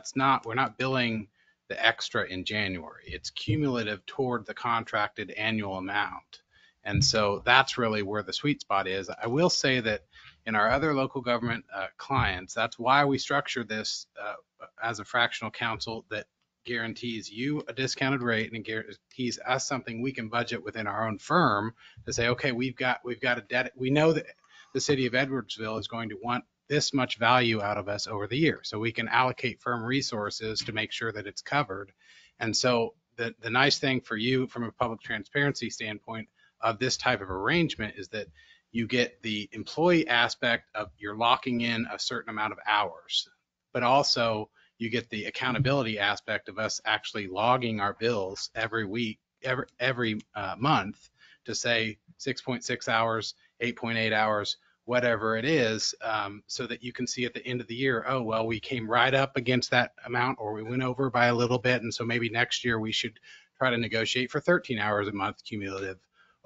we're not billing the extra in January. It's cumulative toward the contracted annual amount. And so that's really where the sweet spot is. I will say that in our other local government clients, that's why we structure this as a fractional council that guarantees you a discounted rate and guarantees us something we can budget within our own firm to say, okay, we know that the city of Edwardsville is going to want this much value out of us over the year. So we can allocate firm resources to make sure that it's covered. And so the nice thing for you from a public transparency standpoint of this type of arrangement is that you get the employee aspect of you're locking in a certain amount of hours, but also you get the accountability aspect of us actually logging our bills every week, every month to say 6.6 hours, 8.8 hours, whatever it is, so that you can see at the end of the year, oh, well, we came right up against that amount or we went over by a little bit. And so maybe next year we should try to negotiate for 13 hours a month cumulative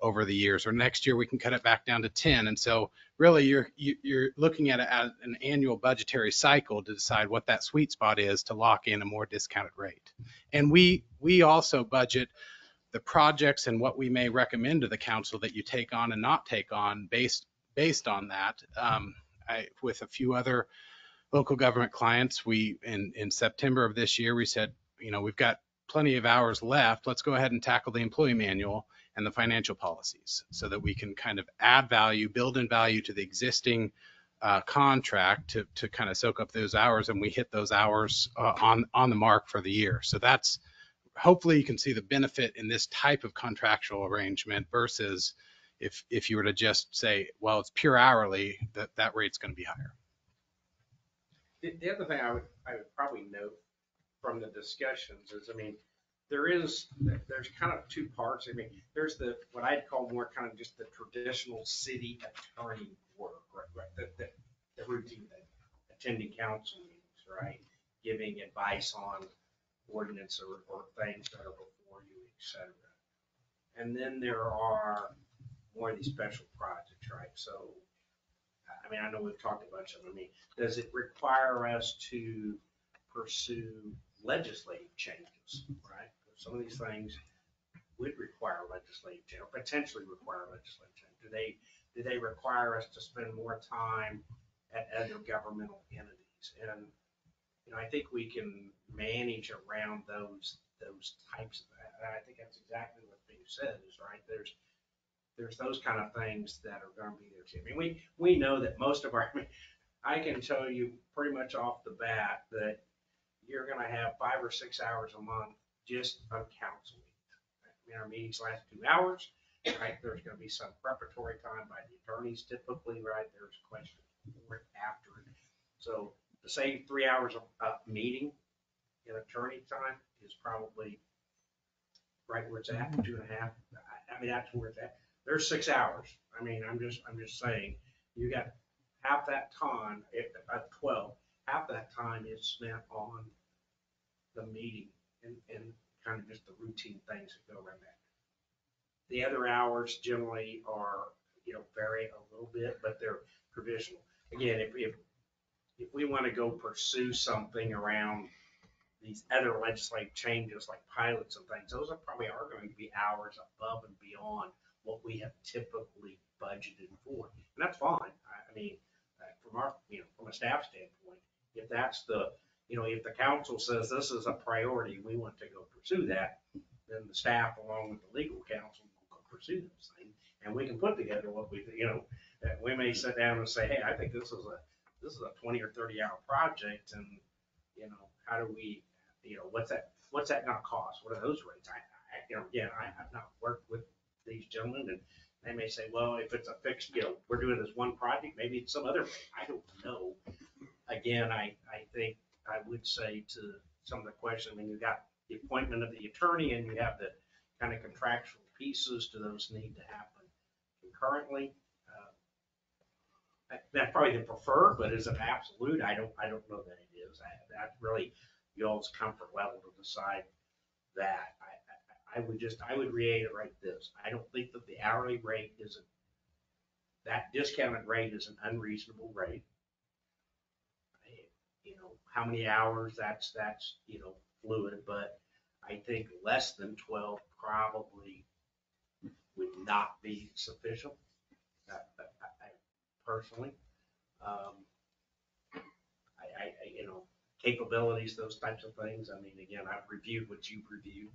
over the years, or next year we can cut it back down to 10. And so really you're looking at it as an annual budgetary cycle to decide what that sweet spot is to lock in a more discounted rate. And we also budget the projects and what we may recommend to the council that you take on and not take on based on that. With a few other local government clients, we in September of this year, we said, we've got plenty of hours left. Let's go ahead and tackle the employee manual and the financial policies so that we can kind of add value, build in value to the existing contract to kind of soak up those hours, and we hit those hours on the mark for the year. So that's, hopefully you can see the benefit in this type of contractual arrangement versus if you were to just say, well, it's pure hourly, that rate's going to be higher. The other thing I would probably note from the discussions is, there's kind of two parts. There's what I'd call more kind of just the traditional city attorney work, right? The routine, attending council meetings, right? Giving advice on ordinance or things that are before you, et cetera. And then there are more of these special projects, right? So, I know we've talked a bunch of them. Does it require us to pursue legislative changes, right? Some of these things would require legislative change, or potentially require legislative change. Do they require us to spend more time at other governmental entities? And I think we can manage around those types of that. And I think that's exactly what being said is, right. There's those kind of things that are going to be there too. We know that most of our, I can tell you pretty much off the bat that you're going to have 5 or 6 hours a month just of council meetings. Our meetings last 2 hours, right? There's going to be some preparatory time by the attorneys typically, right? There's questions after it. So to say 3 hours of meeting in attorney time is probably right where it's at, 2.5. That's where it's at. There's 6 hours. I'm just saying, you got half that time at 12. Half that time is spent on the meeting and kind of just the routine things that go around that. The other hours generally are, vary a little bit, but they're provisional. Again, if we want to go pursue something around these other legislative changes like pilots and things, those probably are going to be hours above and beyond what we have typically budgeted for. And that's fine. From a staff standpoint, if that's if the council says this is a priority, we want to go pursue that, then the staff along with the legal counsel will go pursue those things. And we can put together what we may sit down and say, hey, I think this is a 20 or 30 hour project. And, how do we, what's that going to cost? What are those rates? I've not worked with these gentlemen, and they may say, well, if it's a fixed, we're doing this one project, maybe it's some other rate. I don't know. Again, I think I would say to some of the questions, you've got the appointment of the attorney and you have the kind of contractual pieces. Do those need to happen concurrently? That's probably the preferred, but is it absolute? I don't know that it is. That's really y'all's comfort level to decide that. I would reiterate this. I don't think that the hourly rate that discounted rate is an unreasonable rate. How many hours, that's fluid, but I think less than 12 probably would not be sufficient. Personally, capabilities, those types of things. Again, I've reviewed what you've reviewed.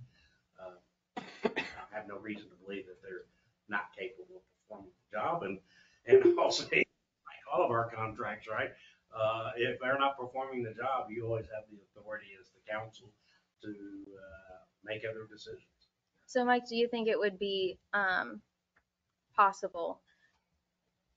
I have no reason to believe that they're not capable of performing the job. And also, like all of our contracts, right? If they're not performing the job, you always have the authority as the council to make other decisions. So, Mike, do you think it would be possible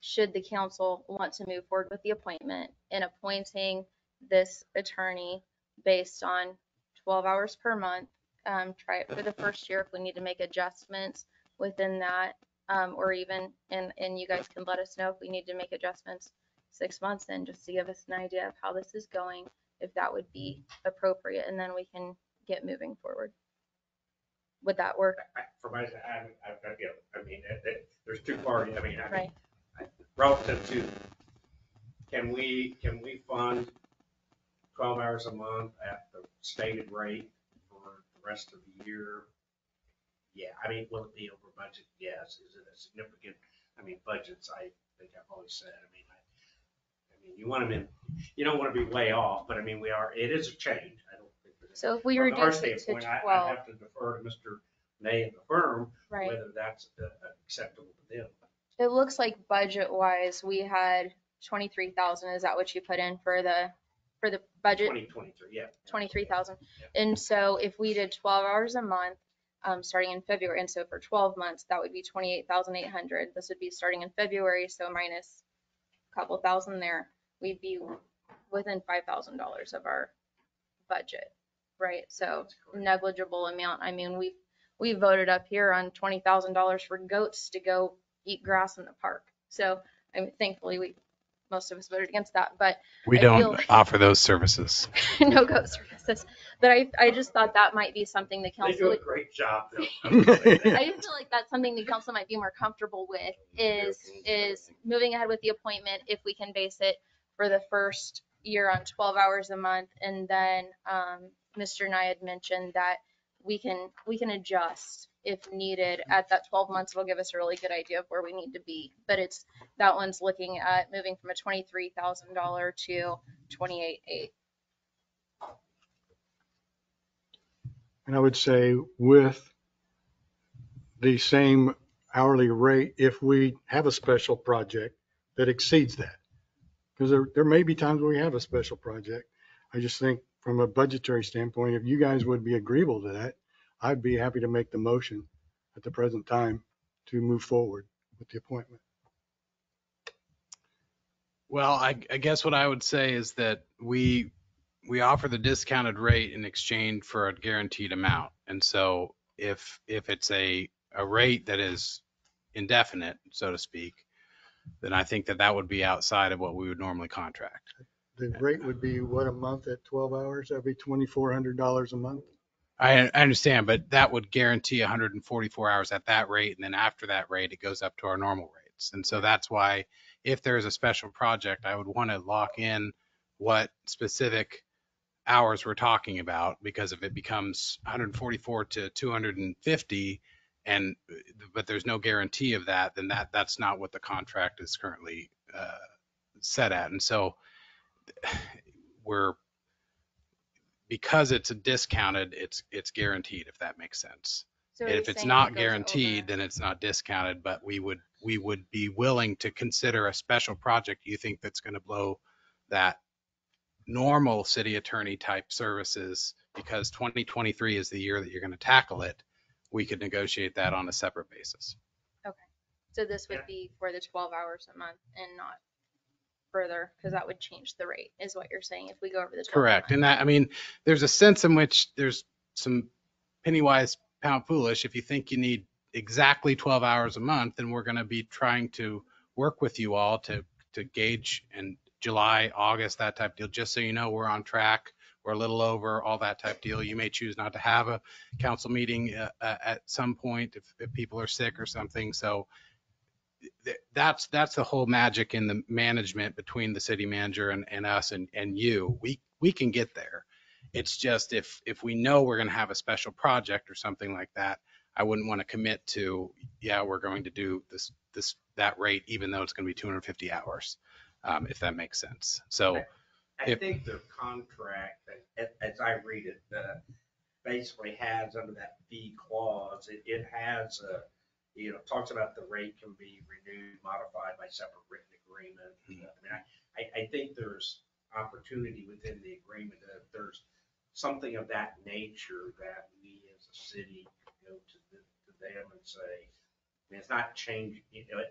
should the council want to move forward with the appointment and appointing this attorney based on 12 hours per month. Try it for the first year. If we need to make adjustments within that, or even, and you guys can let us know if we need to make adjustments 6 months in, just to give us an idea of how this is going, if that would be appropriate, and then we can get moving forward. Would that work? For my, I mean, there's two parties. I mean, Right. Relative to, can we fund 12 hours a month at the stated rate for the rest of the year? Yeah, I mean, will it be over budget? Yes. Is it a significant, I mean, budgets, I think I've always said, I mean, you want them in, you don't want to be way off, but I mean, it is a change. I don't think. So if we From our reduce it to standpoint, 12. I have to defer to Mr. Nay and the firm, Right. whether that's acceptable to them. It looks like budget wise, we had 23,000. Is that what you put in for the budget? 2023, yeah. 23,000. Yeah. And so if we did 12 hours a month, starting in February, and so for 12 months, that would be 28,800. This would be starting in February, so minus a couple thousand there, we'd be within $5,000 of our budget, right? So negligible amount. I mean, we voted up here on $20,000 for goats to go eat grass in the park. So I mean, thankfully most of us voted against that, but We don't offer those services. no goat services. But I just thought that might be something the They council do a would, great job. I just feel like that's something the council might be more comfortable with is moving ahead with the appointment if we can base it for the first year on 12 hours a month. And then Mr. Nye had mentioned that we can adjust if needed at that 12 months. It'll give us a really good idea of where we need to be. But that one's looking at moving from a $23,000 to $28,800. And I would say with the same hourly rate, if we have a special project that exceeds that. Because there may be times where we have a special project. I just think from a budgetary standpoint, if you guys would be agreeable to that, I'd be happy to make the motion at the present time to move forward with the appointment. Well, I guess what I would say is that we offer the discounted rate in exchange for a guaranteed amount. And so if it's a rate that is indefinite, so to speak, then I think that would be outside of what we would normally contract. The rate would be what, a month at 12 hours? That'd be $2,400 a month. I understand, but that would guarantee 144 hours at that rate. And then after that rate, it goes up to our normal rates. And so that's why if there is a special project, I would want to lock in what specific hours we're talking about, because if it becomes 144 to 250 but there's no guarantee of that, then that's not what the contract is currently set at. And so because it's a discounted, it's guaranteed, if that makes sense. So And if it's not guaranteed, then it's not discounted, but we would be willing to consider a special project you think that's going to blow that normal city attorney type services, because 2023 is the year that you're going to tackle it. We could negotiate that on a separate basis. Okay. So this would be for the 12 hours a month and not further, because that would change the rate, is what you're saying, if we go over the 12 Correct. And that, I mean, there's a sense in which there's some penny wise, pound foolish. If you think you need exactly 12 hours a month, then we're going to be trying to work with you all to gauge in July, August, that type of deal, just so you know we're on track. We're a little over, all that type of deal. You may choose not to have a council meeting at some point if people are sick or something. So that's the whole magic in the management between the city manager and us and you. We can get there. It's just if we know we're going to have a special project or something like that, I wouldn't want to commit to, we're going to do that rate, even though it's going to be 250 hours, if that makes sense. So I think the contract, as I read it, basically has under that fee clause, it has talks about the rate can be renewed, modified by separate written agreement. I mean, I think there's opportunity within the agreement that if there's something of that nature that we as a city can go to them and say, I mean, it's not changing,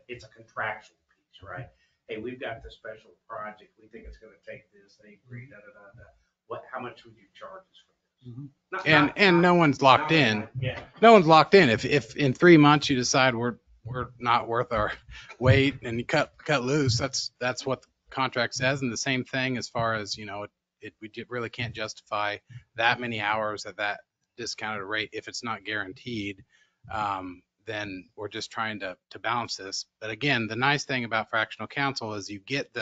it's a contractual piece. right? Hey, we've got this special project. We think it's gonna take this. They agree, da, da, da, da. How much would you charge us for this? And no one's locked in. Yeah. No one's locked in. If in 3 months you decide we're not worth our weight and you cut loose, that's what the contract says. And the same thing as far as, we really can't justify that many hours at that discounted rate if it's not guaranteed. Then we're just trying to balance this. But again, the nice thing about fractional counsel is you get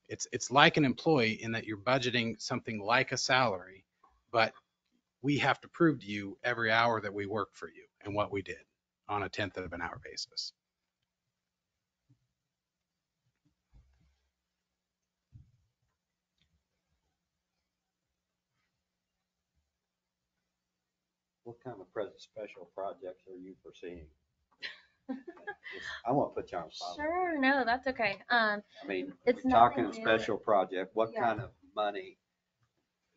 it's like an employee in that you're budgeting something like a salary, but we have to prove to you every hour that we worked for you and what we did on a 1/10 of an hour basis. What kind of special projects are you foreseeing? I won't put you on the spot. Sure, no, that's okay. I mean, It's we're talking a nothing new. special project. What Yeah. kind of money?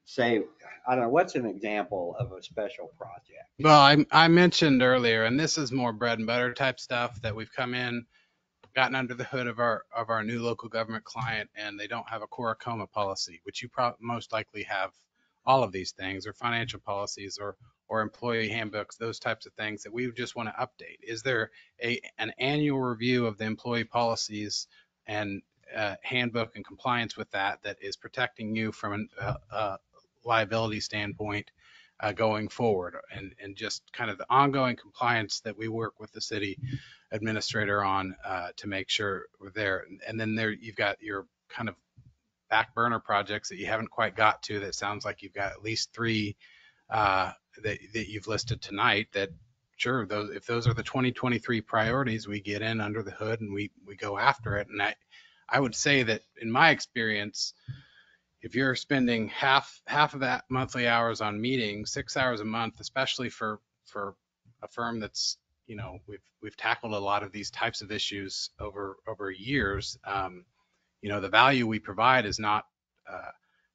Say, I don't know, what's an example of a special project? Well, I mentioned earlier, and this is more bread and butter type stuff that we've come in, gotten under the hood of our new local government client, and they don't have a Coracoma policy, which you most likely have all of these things, or financial policies, or employee handbooks, those types of things that we just want to update. Is there an annual review of the employee policies and handbook and compliance with that is protecting you from a liability standpoint going forward, and just kind of the ongoing compliance that we work with the city administrator on to make sure we're there. And then you've got your kind of back burner projects that you haven't quite got to, that sounds like you've got at least 3 that you've listed tonight, that sure, if those are the 2023 priorities, we get in under the hood and we go after it. And I would say that in my experience, if you're spending half of that monthly hours on meetings, 6 hours a month, especially for a firm that's, we've tackled a lot of these types of issues over years, the value we provide is not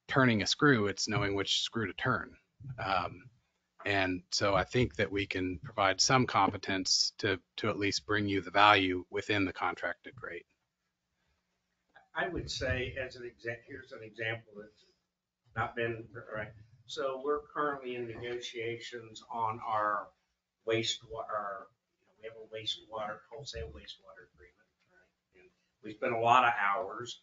turning a screw, it's knowing which screw to turn. And so I think that we can provide some competence to at least bring you the value within the contracted rate. I would say here's an example that's not been, right. So we're currently in negotiations on our wastewater, we have a wholesale wastewater agreement, right? And we spent a lot of hours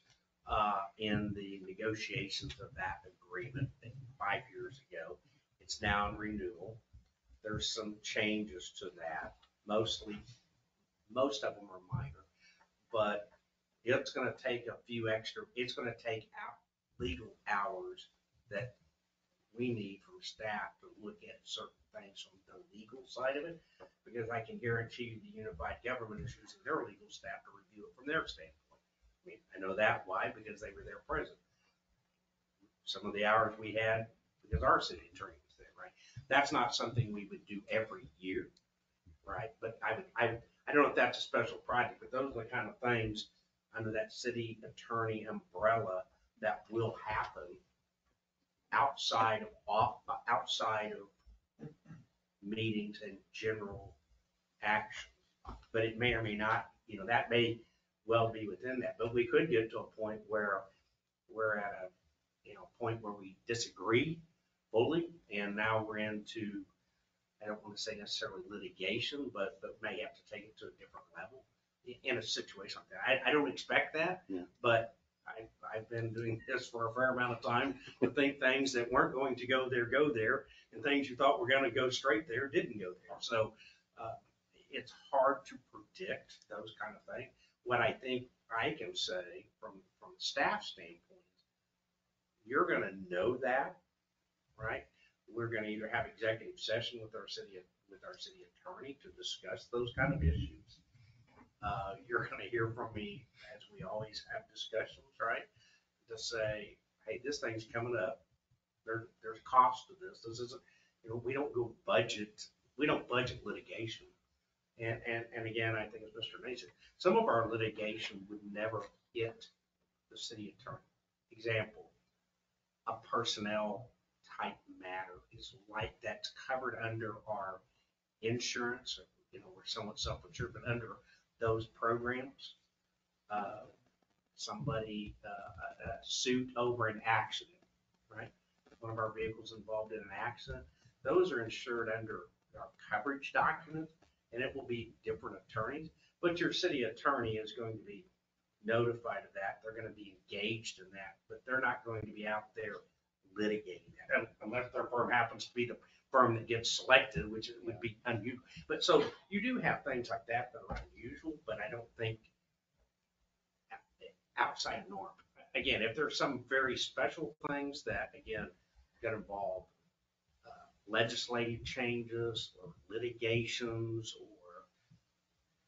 in the negotiations of that agreement 5 years ago. It's now in renewal. There's some changes to that. Most of them are minor, but it's going to take it's going to take out legal hours that we need from staff to look at certain things from the legal side of it, because I can guarantee you the unified government is using their legal staff to review it from their standpoint. I mean, I know that. Why? Because they were there present. Some of the hours we had because our city attorney was there, right? That's not something we would do every year, right? But I don't know if that's a special project, but those are the kind of things under that city attorney umbrella that will happen outside of meetings and general action. But it may or may not, that may well be within that. But we could get to a point where we're at a point where we disagree fully, and now we're into, I don't want to say necessarily litigation, but may have to take it to a different level in a situation like that. I don't expect that, but I've been doing this for a fair amount of time to think things that weren't going to go there, and things you thought were going to go straight there didn't go there. So it's hard to predict those kind of things. What I think I can say from the staff standpoint, you're going to know that, right? We're going to either have executive session with our city attorney to discuss those kind of issues. You're going to hear from me, as we always have discussions, right? To say, hey, this thing's coming up. There's cost to this. This isn't, we don't budget litigation. And again, I think as Mr. Mason, some of our litigation would never hit the city attorney. Example, a personnel type matter is like that's covered under our insurance. We're somewhat self-insured, but under those programs, somebody, a suit over an accident, right? One of our vehicles involved in an accident, those are insured under our coverage documents, and it will be different attorneys, but your city attorney is going to be notified of that. They're going to be engaged in that, but they're not going to be out there litigating that unless their firm happens to be the firm that gets selected, which would be unusual. But so you do have things like that that are unusual, but I don't think outside norm. Again, if there's some very special things that, again, that involve legislative changes or litigations or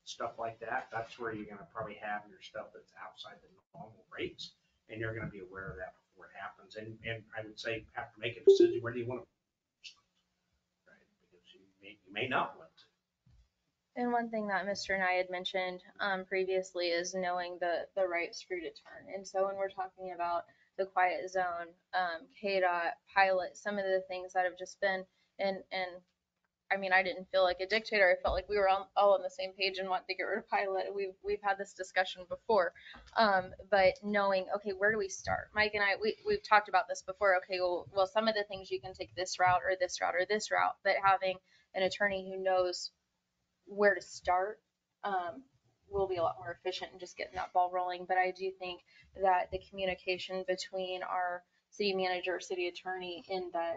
stuff like that, that's where you're going to probably have your stuff that's outside the normal rates, and you're going to be aware of that before it happens. And I would say have to make a decision, where do you want to, right? Because you may not want to. And one thing that Mr. and I had mentioned previously is knowing the right screw to turn. And so when we're talking about the quiet zone, KDOT, pilot, some of the things that have just been, and I mean, I didn't feel like a dictator. I felt like we were all on the same page and wanted to get rid of pilot. We've had this discussion before, but knowing, okay, where do we start? Mike and I, we've talked about this before. Okay, well, some of the things you can take this route or this route or this route, but having an attorney who knows where to start will be a lot more efficient in just getting that ball rolling. But I do think that the communication between our city manager, city attorney in the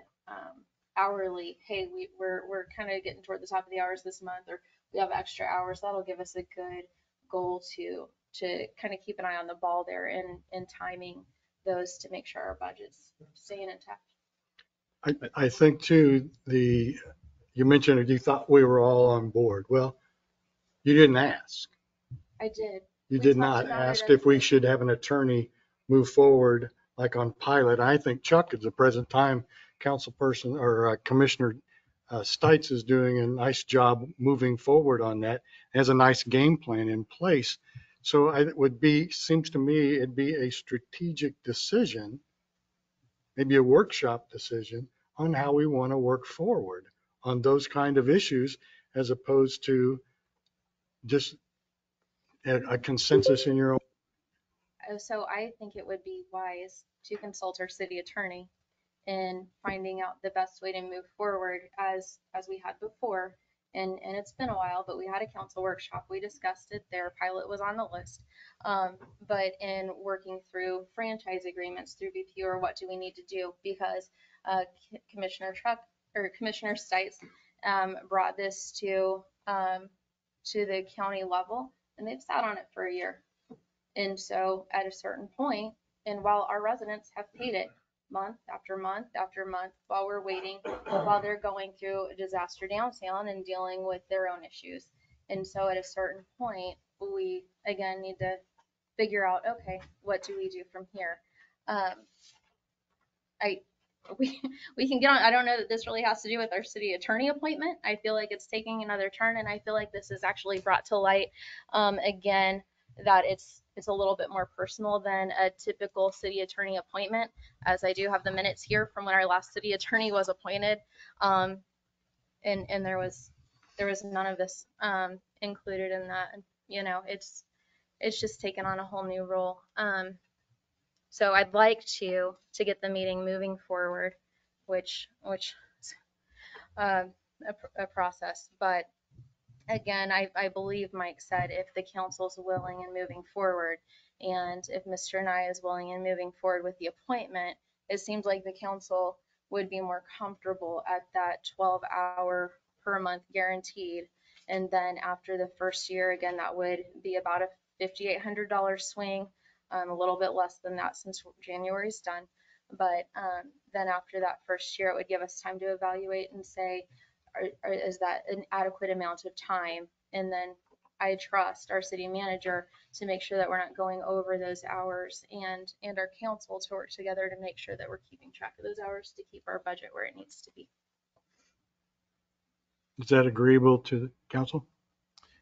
hourly, hey, we're kind of getting toward the top of the hours this month, or we have extra hours, that'll give us a good goal to kind of keep an eye on the ball there and timing those to make sure our budget's staying intact. I think too, you mentioned that you thought we were all on board. Well, you didn't ask. I did. You We did talked not about it ask at if we the- should have an attorney move forward like on pilot. I think Chuck at the present time, council person or Commissioner Stites is doing a nice job moving forward on that, has a nice game plan in place. So it would be, seems to me, it'd be a strategic decision, maybe a workshop decision on how we want to work forward on those kind of issues, as opposed to just a consensus in your own. So I think it would be wise to consult our city attorney in finding out the best way to move forward as we had before. And it's been a while, but we had a council workshop. We discussed it there. Pilot was on the list. But in working through franchise agreements through BP, or what do we need to do? Because Commissioner Stites brought this to the county level, and they've sat on it for a year. And so at a certain point, and while our residents have paid it month after month after month while we're waiting, while they're going through a disaster downtown and dealing with their own issues. And so at a certain point, we again need to figure out, okay, what do we do from here? We can get on. I don't know that this really has to do with our city attorney appointment. I feel like it's taking another turn, and I feel like this is actually brought to light again, that it's a little bit more personal than a typical city attorney appointment, as I do have the minutes here from when our last city attorney was appointed. And there was none of this included in that. You know, it's just taken on a whole new role. So I'd like to get the meeting moving forward, which is a process. But again, I believe Mike said if the council's willing and moving forward, and if Mr. Nye is willing and moving forward with the appointment, it seems like the council would be more comfortable at that 12-hour per month guaranteed. And then after the first year, again, that would be about a $5,800 swing, a little bit less than that since January's done. But then after that first year, it would give us time to evaluate and say, is that an adequate amount of time? And then I trust our city manager to make sure that we're not going over those hours, and our council to work together to make sure that we're keeping track of those hours to keep our budget where it needs to be. Is that agreeable to the council?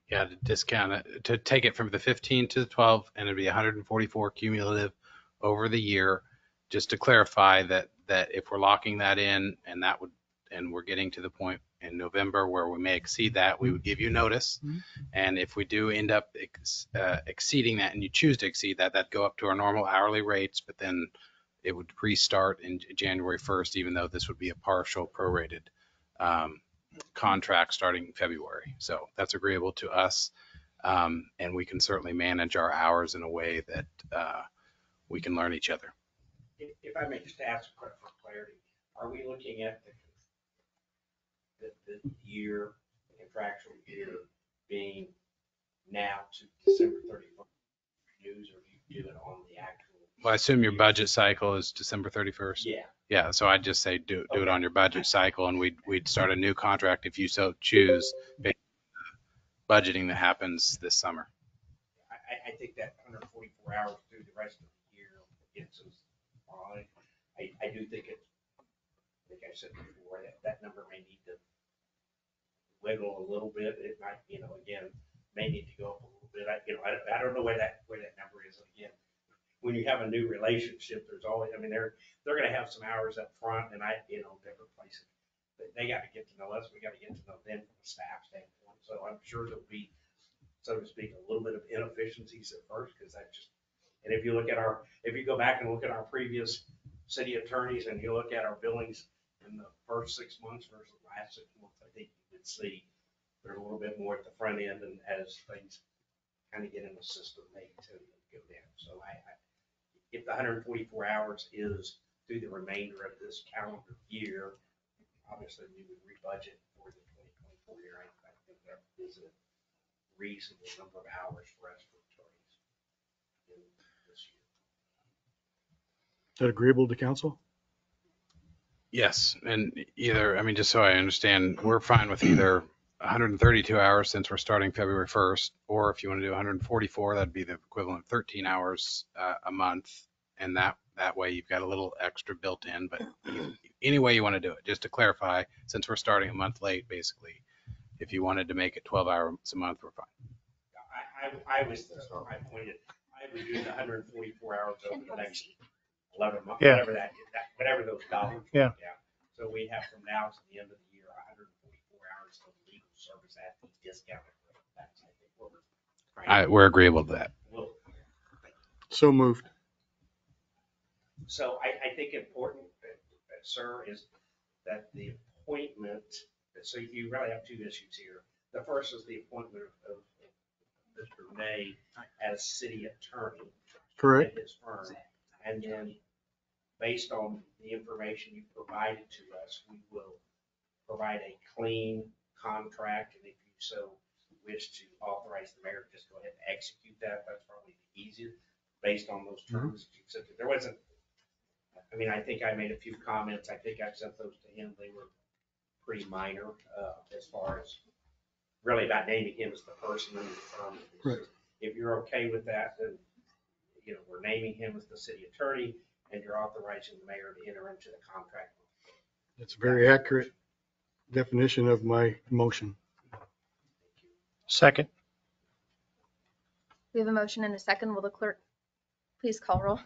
Yeah, to discount it, to take it from the 15 to the 12, and it'd be 144 cumulative over the year. Just to clarify that if we're locking that in, and we're getting to the point in November where we may exceed that, we would give you notice. And if we do end up exceeding that and you choose to exceed that, that'd go up to our normal hourly rates, but then it would restart in January 1st, even though this would be a partial prorated contract starting February. So that's agreeable to us. And we can certainly manage our hours in a way that we can learn each other. If I may just ask for clarity, are we looking at the year, the contractual year being now to December 31st renews, or do you do it on the actual? Well, I assume your budget cycle is December 31st. Yeah. Yeah, so I'd just say do it on your budget cycle, and we'd start a new contract if you so choose, based on the budgeting that happens this summer. I think that 144 hours through the rest of the year gets us on. I do think it's, like I said before, that number may need to wiggle a little bit. It might, again, may need to go up a little bit. I don't know where that number is. Again, when you have a new relationship, there's always, they're going to have some hours up front, and different places. They got to get to know us. We got to get to know them from a staff standpoint. So I'm sure there'll be, so to speak, a little bit of inefficiencies at first, because and if you go back and look at our previous city attorneys and you look at our billings in the first 6 months versus the last 6 months, I think you could see there's a little bit more at the front end, and as things kind of get in the system, they tend to go down. So if the 144 hours is through the remainder of this calendar year, obviously we would rebudget for the 2024 year. I think that is a reasonable number of hours for us for attorneys in this year. Is that agreeable to council? Yes, and just so I understand, we're fine with either 132 hours since we're starting February 1st, or if you want to do 144, that'd be the equivalent of 13 hours a month. And that way you've got a little extra built in, but any way you want to do it. Just to clarify, since we're starting a month late, basically, if you wanted to make it 12 hours a month, we're fine. I was, I pointed, I would do the 144 hours over the next 11 months, Yeah. whatever those dollars. Yeah. So we have from now to the end of the year, 144 hours of legal service at the discounted rate. That's, I think, what we're trying to. We're agreeable to that. So moved. So I think important, sir, is that the appointment, so you really have two issues here. The first is the appointment of Mr. May as city attorney. Correct. At his firm. And then based on the information you provided to us, we will provide a clean contract. And if you so wish to authorize the mayor to just go ahead and execute that, that's probably the easiest based on those terms. Mm-hmm. There wasn't, I think I made a few comments. I think I sent those to him. They were pretty minor as far as really about naming him as the person in the firm. Right. If you're okay with that, then we're naming him as the city attorney, and you're authorizing the mayor to enter into the contract. That's a very accurate definition of my motion. Second. We have a motion and a second. Will the clerk please call roll?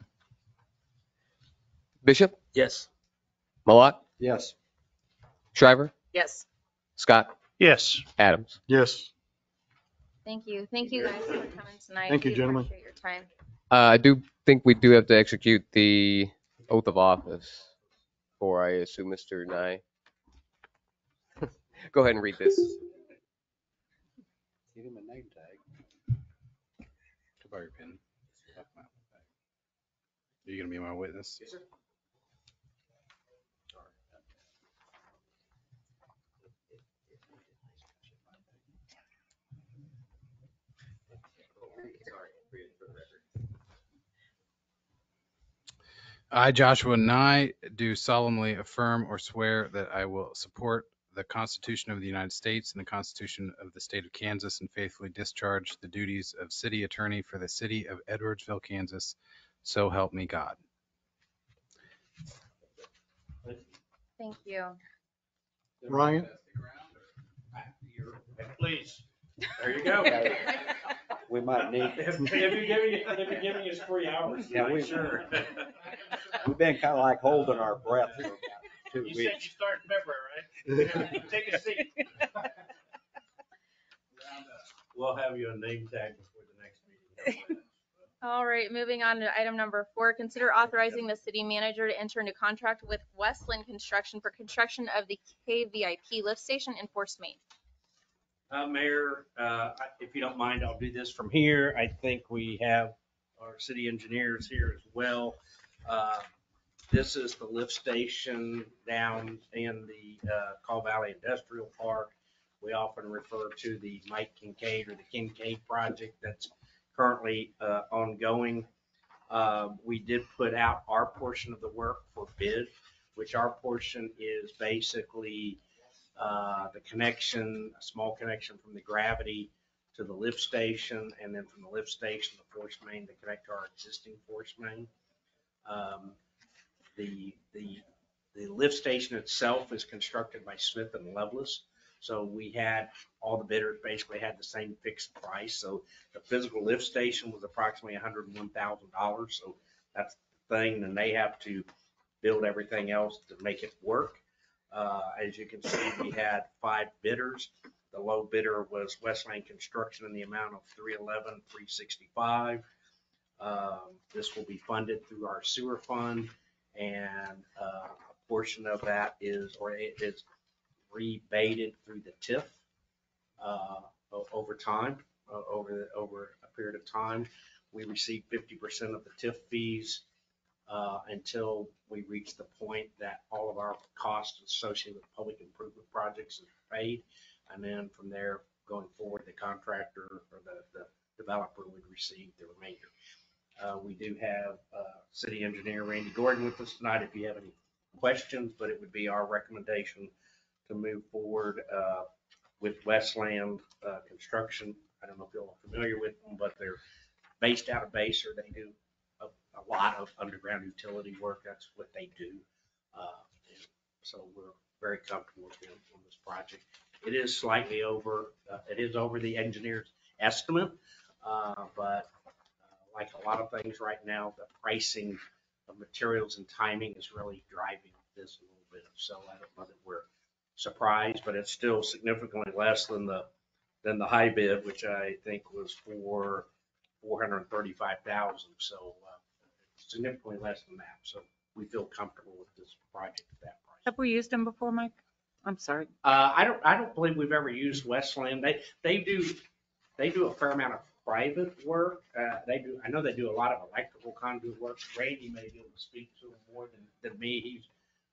Bishop, Yes. Malott, Yes. Shriver, Yes. Scott, Yes. Adams. Yes. Thank you. Thank you guys for coming tonight. Thank you, We gentlemen. appreciate your time. I do think we do have to execute the oath of office for, I assume, Mr. Nye. Go ahead and read this. Give him a name tag. Go buy your pen. Are you going to be my witness? Yes, sir. I, Joshua Nye, do solemnly affirm or swear that I will support the Constitution of the United States and the Constitution of the State of Kansas, and faithfully discharge the duties of city attorney for the city of Edwardsville, Kansas. So help me God. Thank you. Ryan? Please. There you go. We might need. If you're giving us 3 hours. Yeah, sure. We've been kind of like holding our breath for about 2 You weeks. said you start in February, right? Take a seat. name tag before the next meeting. All right, moving on to item number 4, consider authorizing the city manager to enter into contract with Westland Construction for construction of the KVIP lift station in Forest Main. Mayor, if you don't mind, I'll do this from here. I think we have our city engineers here as well. This is the lift station down in the Call Valley Industrial Park. We often refer to the Mike Kincaid or the Kincaid project that's currently ongoing. We did put out our portion of the work for bid, which our portion is basically the connection, a small connection from the gravity to the lift station, and then from the lift station, the force main to connect to our existing force main. The lift station itself is constructed by Smith and Lovelace. So we had all the bidders basically had the same fixed price. So the physical lift station was approximately $101,000. So that's the thing. And they have to build everything else to make it work. As you can see, we had 5 bidders. The low bidder was Westland Construction in the amount of $311,365. This will be funded through our sewer fund, and a portion of that is, or it is rebated through the TIF over time, over a period of time. We receive 50% of the TIF fees until we reach the point that all of our costs associated with public improvement projects is paid. And then from there, going forward, the contractor or the developer would receive the remainder. We do have City Engineer Randy Gordon with us tonight if you have any questions, but it would be our recommendation to move forward with Westland Construction. I don't know if you're all familiar with them, but they're based out of Baser. They do a lot of underground utility work. That's what they do. So we're very comfortable with them on this project. It is slightly over, it is over the engineer's estimate, but like a lot of things right now, the pricing of materials and timing is really driving this a little bit. So I don't know that we're surprised, but it's still significantly less than the high bid, which I think was for $435,000. So significantly less than that. So we feel comfortable with this project at that price. Have we used them before, Mike? I'm sorry. I don't believe we've ever used Westland. They do a fair amount of private work. I know they do a lot of electrical conduit work. Randy may be able to speak to them more than me. He's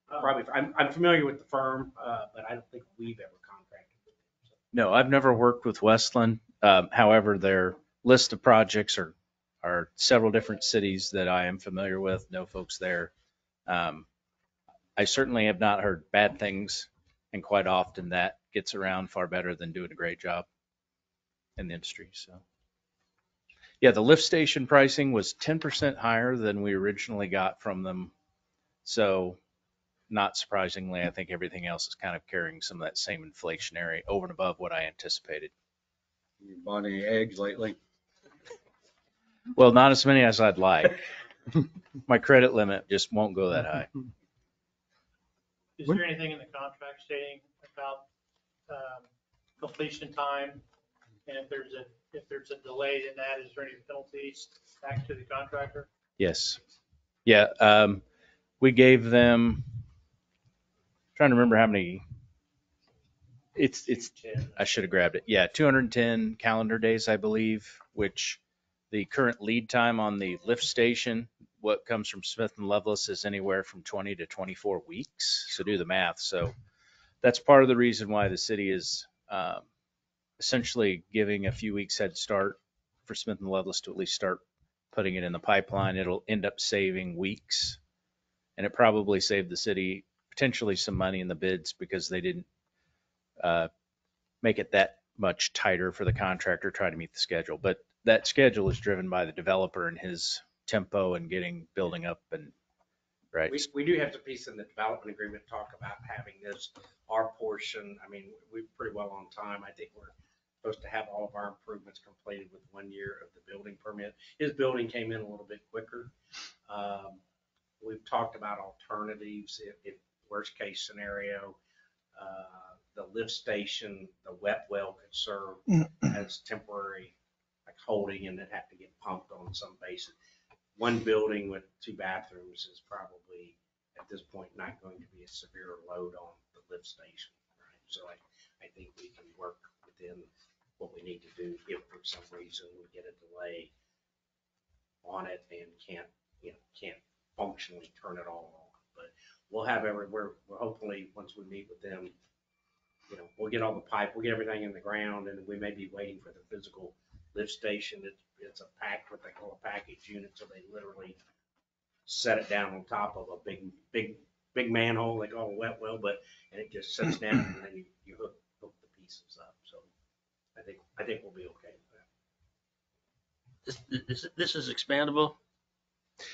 probably, I'm familiar with the firm, but I don't think we've ever contracted with them. So. No, I've never worked with Westland. However, their list of projects are several different cities that I am familiar with, know folks there. I certainly have not heard bad things, and quite often that gets around far better than doing a great job in the industry. So yeah, the lift station pricing was 10% higher than we originally got from them. So not surprisingly, I think everything else is kind of carrying some of that same inflationary over and above what I anticipated. You bought any eggs lately? Well, not as many as I'd like. My credit limit just won't go that high. Is there anything in the contract stating about completion time? And if there's a delay in that, is there any penalties back to the contractor? Yes. Yeah. We gave them, trying to remember how many, I should have grabbed it. Yeah. 210 calendar days, I believe, which the current lead time on the lift station, what comes from Smith and Lovelace, is anywhere from 20 to 24 weeks. So do the math. So that's part of the reason why the city is essentially giving a few weeks head start for Smith and Lovelace to at least start putting it in the pipeline. It'll end up saving weeks, and it probably saved the city potentially some money in the bids because they didn't make it that much tighter for the contractor trying to meet the schedule. But that schedule is driven by the developer and his tempo and getting building up and right. We do have to piece in the development agreement, talk about having this, our portion. I mean, we're pretty well on time. I think we're supposed to have all of our improvements completed with 1 year of the building permit. His building came in a little bit quicker. We've talked about alternatives. If worst case scenario, the lift station, the wet well could serve as temporary like holding and that have to get pumped on some basis. One building with 2 bathrooms is probably at this point not going to be a severe load on the lift station. Right? So I think we can work within what we need to do if for some reason we get a delay on it and can't functionally turn it all on. But we'll have we're hopefully once we meet with them, we'll get all the pipe, we'll get everything in the ground, and we may be waiting for the physical lift station. It's a what they call a package unit, so they literally set it down on top of a big manhole, they call it a wet well, and it just sits down and then you hook the pieces up. So I think we'll be okay with that. This is expandable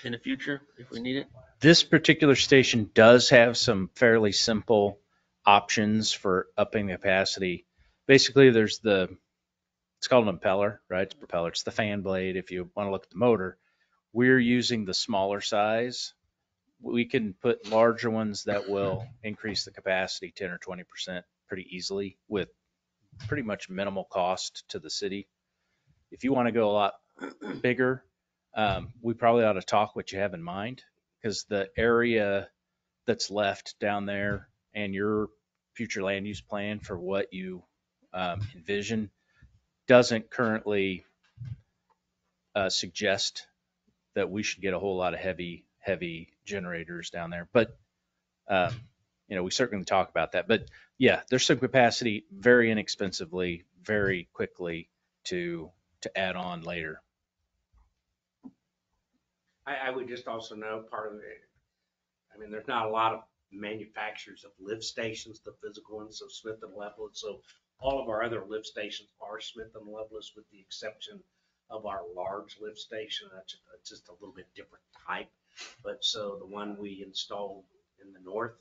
in the future if we need it? This particular station does have some fairly simple options for upping the capacity. Basically, there's it's called an impeller, right? It's propeller. It's the fan blade. If you want to look at the motor, we're using the smaller size. We can put larger ones that will increase the capacity 10 or 20% pretty easily with pretty much minimal cost to the city. If you want to go a lot bigger, we probably ought to talk what you have in mind, because the area that's left down there and your future land use plan for what you envision doesn't currently suggest that we should get a whole lot of heavy generators down there. But, we certainly talk about that. But yeah, there's some capacity very inexpensively, very quickly to add on later. I would just also know part of it, there's not a lot of manufacturers of lift stations, the physical ones, so Smith and Leveless. So all of our other lift stations are Smith and Leveless with the exception of our large lift station. That's just a little bit different type. But so the one we installed in the north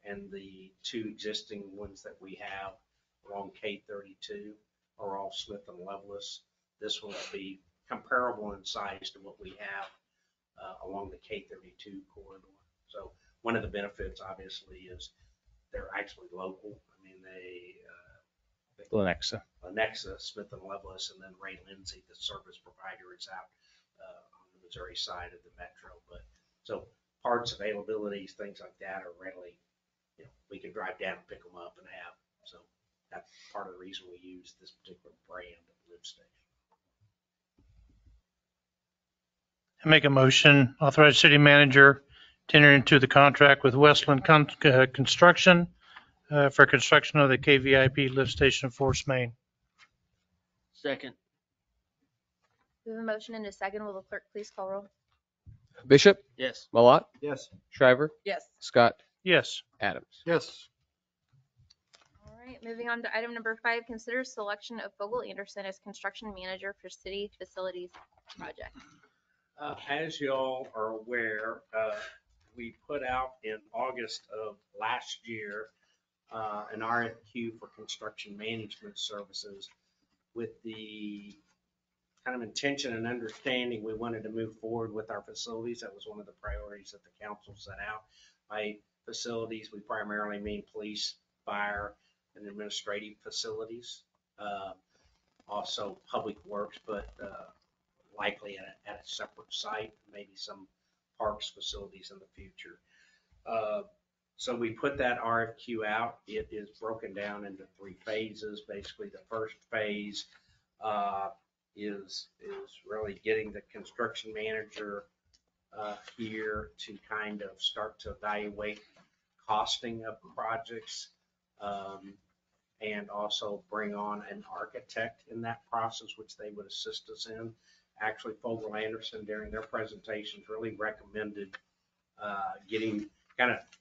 and the 2 existing ones that we have along K32 are all Smith and Leveless. This will be comparable in size to what we have along the K32 corridor. So one of the benefits, obviously, is they're actually local. Lenexa, Smith and Leveless, and then Ray Lindsay, the service provider, is out on the Missouri side of the metro. But so parts availabilities, things like that are readily, we can drive down and pick them up and have. So that's part of the reason we use this particular brand of lift station. I make a motion, authorize city manager to enter into the contract with Westland Construction for construction of the KVIP lift station of Forest Main. Second. We have a motion and a second. Will the clerk please call roll? Bishop, Yes. Malat, Yes. Shriver, Yes. Scott, Yes. Adams. Yes. All right, moving on to item number 5, consider selection of Fogel Anderson as construction manager for city facilities project. As y'all are aware, we put out in August of last year an RFQ for construction management services with the kind of intention and understanding we wanted to move forward with our facilities. That was one of the priorities that the council set out. By facilities, we primarily mean police, fire, and administrative facilities. Also public works, but likely at a separate site, maybe some parks facilities in the future. So we put that RFQ out. It is broken down into 3 phases. Basically, the first phase is really getting the construction manager here to kind of start to evaluate costing of projects and also bring on an architect in that process, which they would assist us in. Actually, Fogel Anderson during their presentations really recommended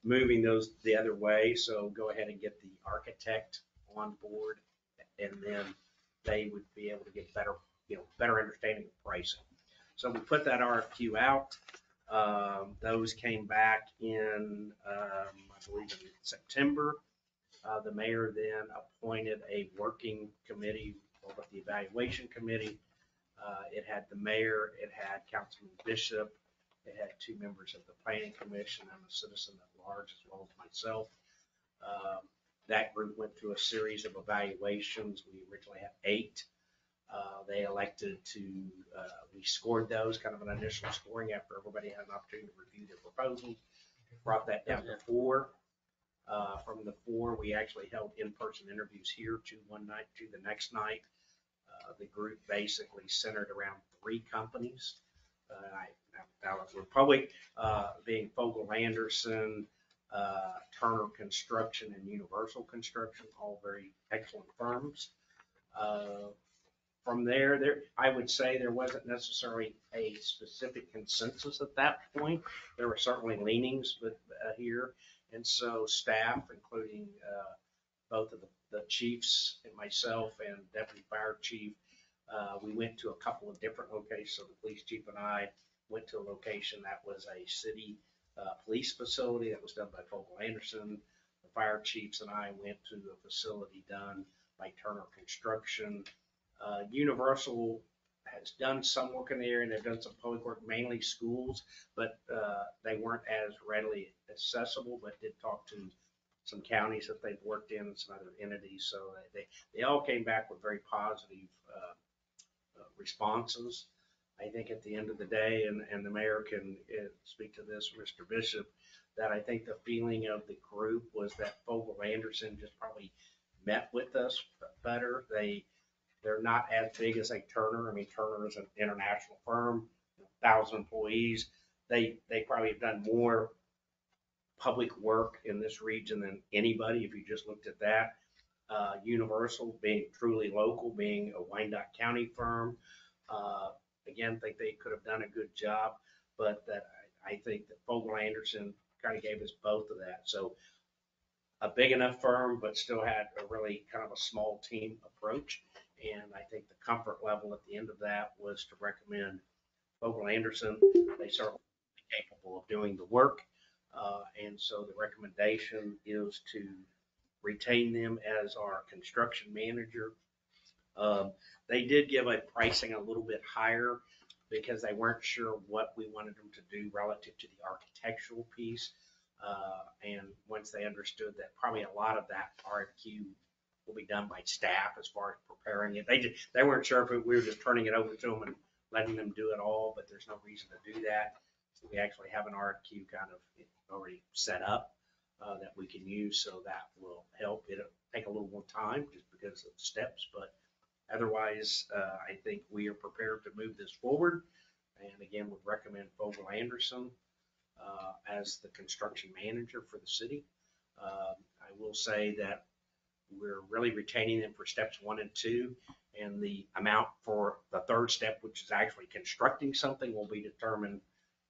moving those the other way. So go ahead and get the architect on board, and then they would be able to get better understanding of pricing. So we put that RFQ out. Those came back in, I believe in September. The mayor then appointed a working committee with the evaluation committee. It had the mayor, it had Councilman Bishop, it had 2 members of the planning commission and a citizen at large, as well as myself. That group went through a series of evaluations. We originally had 8. They elected to, we scored those, kind of an initial scoring after everybody had an opportunity to review their proposals, brought that down to 4. From the 4, we actually held in-person interviews here to one night to the next night. The group basically centered around 3 companies. Dallas Republic, being Fogel Anderson, Turner Construction, and Universal Construction, all very excellent firms. From there, I would say there wasn't necessarily a specific consensus at that point. There were certainly leanings here, and so staff, including both of the chiefs and myself and Deputy Fire Chief, we went to a couple of different locations. So the police chief and I went to a location that was a city police facility that was done by Fogel Anderson. The fire chiefs and I went to a facility done by Turner Construction. Universal has done some work in the area, and they've done some public work, mainly schools, but they weren't as readily accessible, but did talk to some counties that they've worked in and some other entities. So they all came back with very positive responses. I think at the end of the day, and the mayor can speak to this, Mr. Bishop, that I think the feeling of the group was that Fogel Anderson just probably met with us better. They're not as big as like Turner. I mean, Turner is an international firm, 1,000 employees. They probably have done more public work in this region than anybody, if you just looked at that. Universal, being truly local, being a Wyandotte County firm, again, think they could have done a good job, but that I think that Fogel Anderson kind of gave us both of that. So a big enough firm, but still had a really kind of a small team approach. And I think the comfort level at the end of that was to recommend Fogel Anderson. They certainly capable of doing the work. And so the recommendation is to retain them as our construction manager. They did give a pricing a little bit higher because they weren't sure what we wanted them to do relative to the architectural piece. And once they understood that probably a lot of that RFQ will be done by staff as far as preparing it. They weren't sure if we were just turning it over to them and letting them do it all, but there's no reason to do that. So we actually have an RFQ kind of already set up that we can use, so that will help. It'll take a little more time just because of the steps, but otherwise, I think we are prepared to move this forward. And again, would recommend Fogel Anderson as the construction manager for the city. I will say that we're really retaining them for steps 1 and 2, and the amount for the 3rd step, which is actually constructing something, will be determined,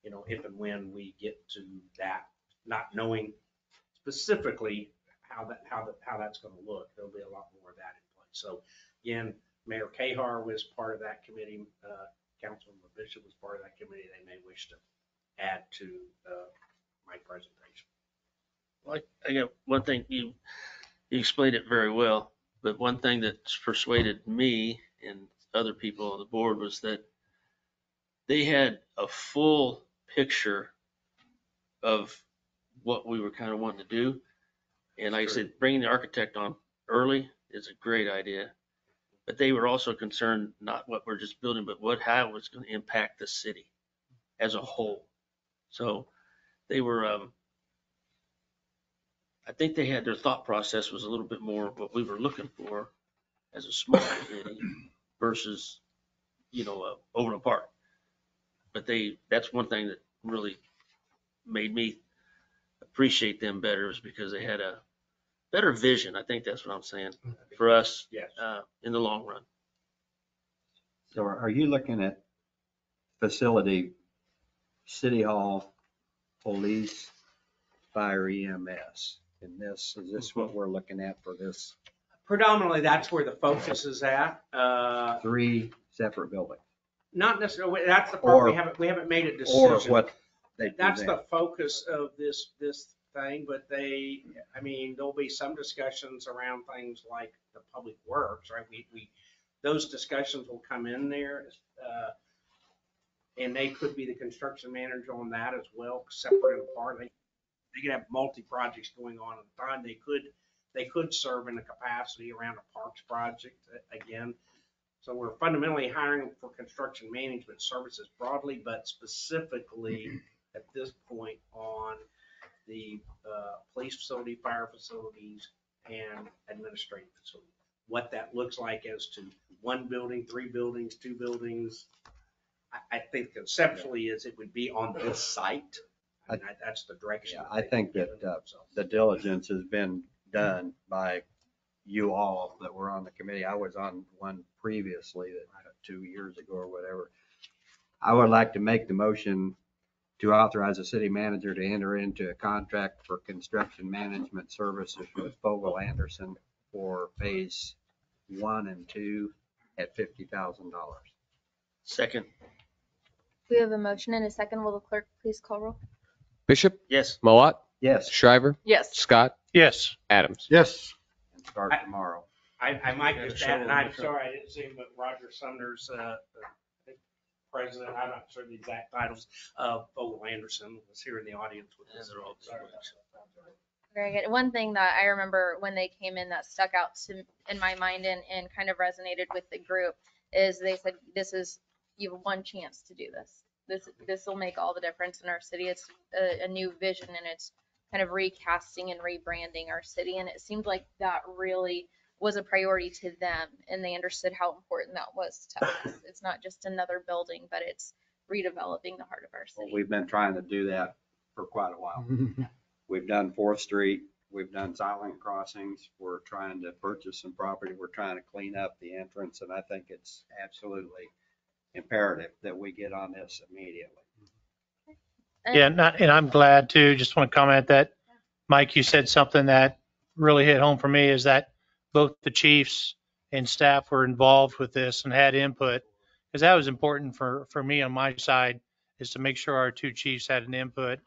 if and when we get to that, not knowing specifically how that's going to look. There'll be a lot more of that in place. So again, Mayor Cahar was part of that committee. Councilman Bishop was part of that committee. They may wish to add to my presentation. Well, I got one thing. You explained it very well, but one thing that's persuaded me and other people on the board was that they had a full picture of what we were kind of wanting to do. And like I said, bringing the architect on early is a great idea. But they were also concerned not what we're just building, but how it's going to impact the city as a whole. So they were, I think they had their thought process was a little bit more what we were looking for as a small committee versus, over a park. But that's one thing that really made me appreciate them better, is because they had a better vision. I think that's what I'm saying for us. Yes. In the long run. So are you looking at facility, city hall, police, fire, EMS? Is this what we're looking at for this? Predominantly, that's where the focus is at. 3 separate buildings. Not necessarily. That's the part we haven't made a decision. Or what that's the focus of this thing. But there'll be some discussions around things like the public works, right? Those discussions will come in there, and they could be the construction manager on that as well, separate and apart. They could have multi-projects going on at the time. They could serve in a capacity around a parks project again. So we're fundamentally hiring for construction management services broadly, but specifically at this point on the police facility, fire facilities, and administrative facilities. What that looks like as to 1 building, 3 buildings, 2 buildings, I think conceptually is it would be on this site. I mean, that's the direction. Yeah, I think that the diligence has been done by you all that were on the committee. I was on one previously, that 2 years ago or whatever. I would like to make the motion to authorize the city manager to enter into a contract for construction management services with Vogel Anderson for phase 1 and 2 at $50,000. Second. We have a motion and a second. Will the clerk please call roll? Bishop, Yes. Mawat, Yes. Shriver, Yes. Scott, Yes. Adams. Yes. And start tomorrow. I might Got a just shovel add, and in I'm the truck. sorry I didn't see him, but Roger Sumner's president, I'm not sure the exact titles, of Vogel Anderson was here in the audience with us. they're all good. Sorry. Very good. One thing that I remember when they came in that stuck out in my mind and kind of resonated with the group is they said, you have one chance to do this. This will make all the difference in our city. It's a new vision and it's kind of recasting and rebranding our city. And it seemed like that really was a priority to them and they understood how important that was to us. It's not just another building, but it's redeveloping the heart of our Well, city. we've been trying to do that for quite a while. We've done 4th Street. We've done silent crossings. We're trying to purchase some property. We're trying to clean up the entrance. And I think it's absolutely imperative that we get on this immediately. Yeah, and I'm glad too, just want to comment that, Mike, you said something that really hit home for me is that both the chiefs and staff were involved with this and had input. Because that was important for me on my side, is to make sure our 2 chiefs had an input.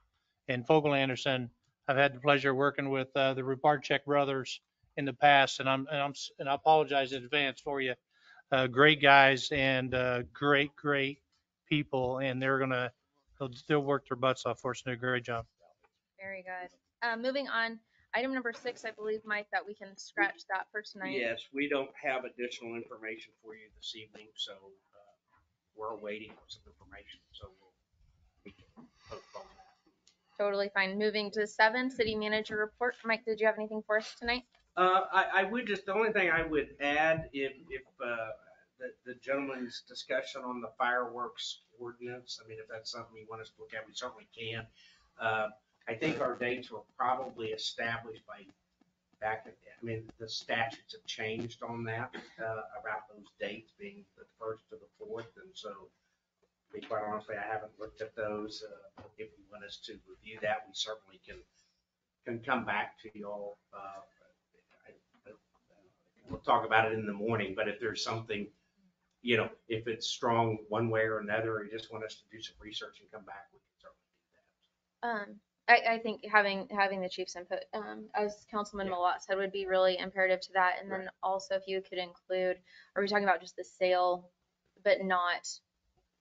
And Vogel Anderson, I've had the pleasure of working with the Rubarchek brothers in the past, and I apologize in advance for you. Great guys and great people, and they'll work their butts off for us and do a great job. Very good. Moving on, item number 6, I believe, Mike, that we can scratch that for tonight. Yes, we don't have additional information for you this evening, so we're waiting for some information, so we can postpone that. Totally fine. Moving to 7, city manager report. Mike, did you have anything for us tonight? I would just, the only thing I would add, if the gentleman's discussion on the fireworks ordinance, I mean, if that's something you want us to look at, we certainly can. I think our dates were probably established by back, I mean, the statutes have changed on that, about those dates being the 1st to the 4th, and so, to be quite honestly, I haven't looked at those. If you want us to review that, we certainly can come back to you all. We'll talk about it in the morning, but if there's something, if it's strong one way or another, or you just want us to do some research and come back, we can certainly do that. I think having the chief's input, as Councilman Malat said, would be really imperative to that. And then also if you could include, are we talking about just the sale, but not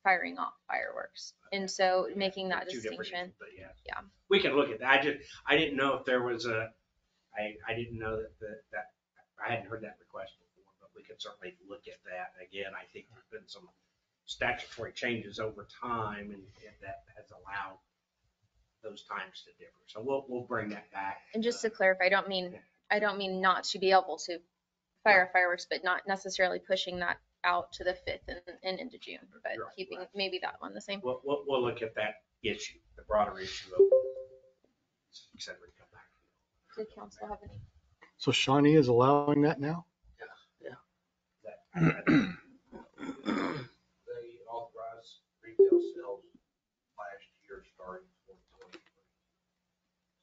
firing off fireworks? And so making that distinction. But yeah, we can look at that. I didn't know if there was I didn't know that I hadn't heard that request before, but we could certainly look at that. Again, I think there's been some statutory changes over time and that has allowed those times to differ. So we'll bring that back. and just to clarify, I don't mean not to be able to fire fireworks, but not necessarily pushing that out to the 5th and into June, but keeping maybe that one the same. We'll look at that issue, the broader issue of said we come back. Did council have any? So Shawnee is allowing that now? Yeah. They authorized retail sales last year starting 2023.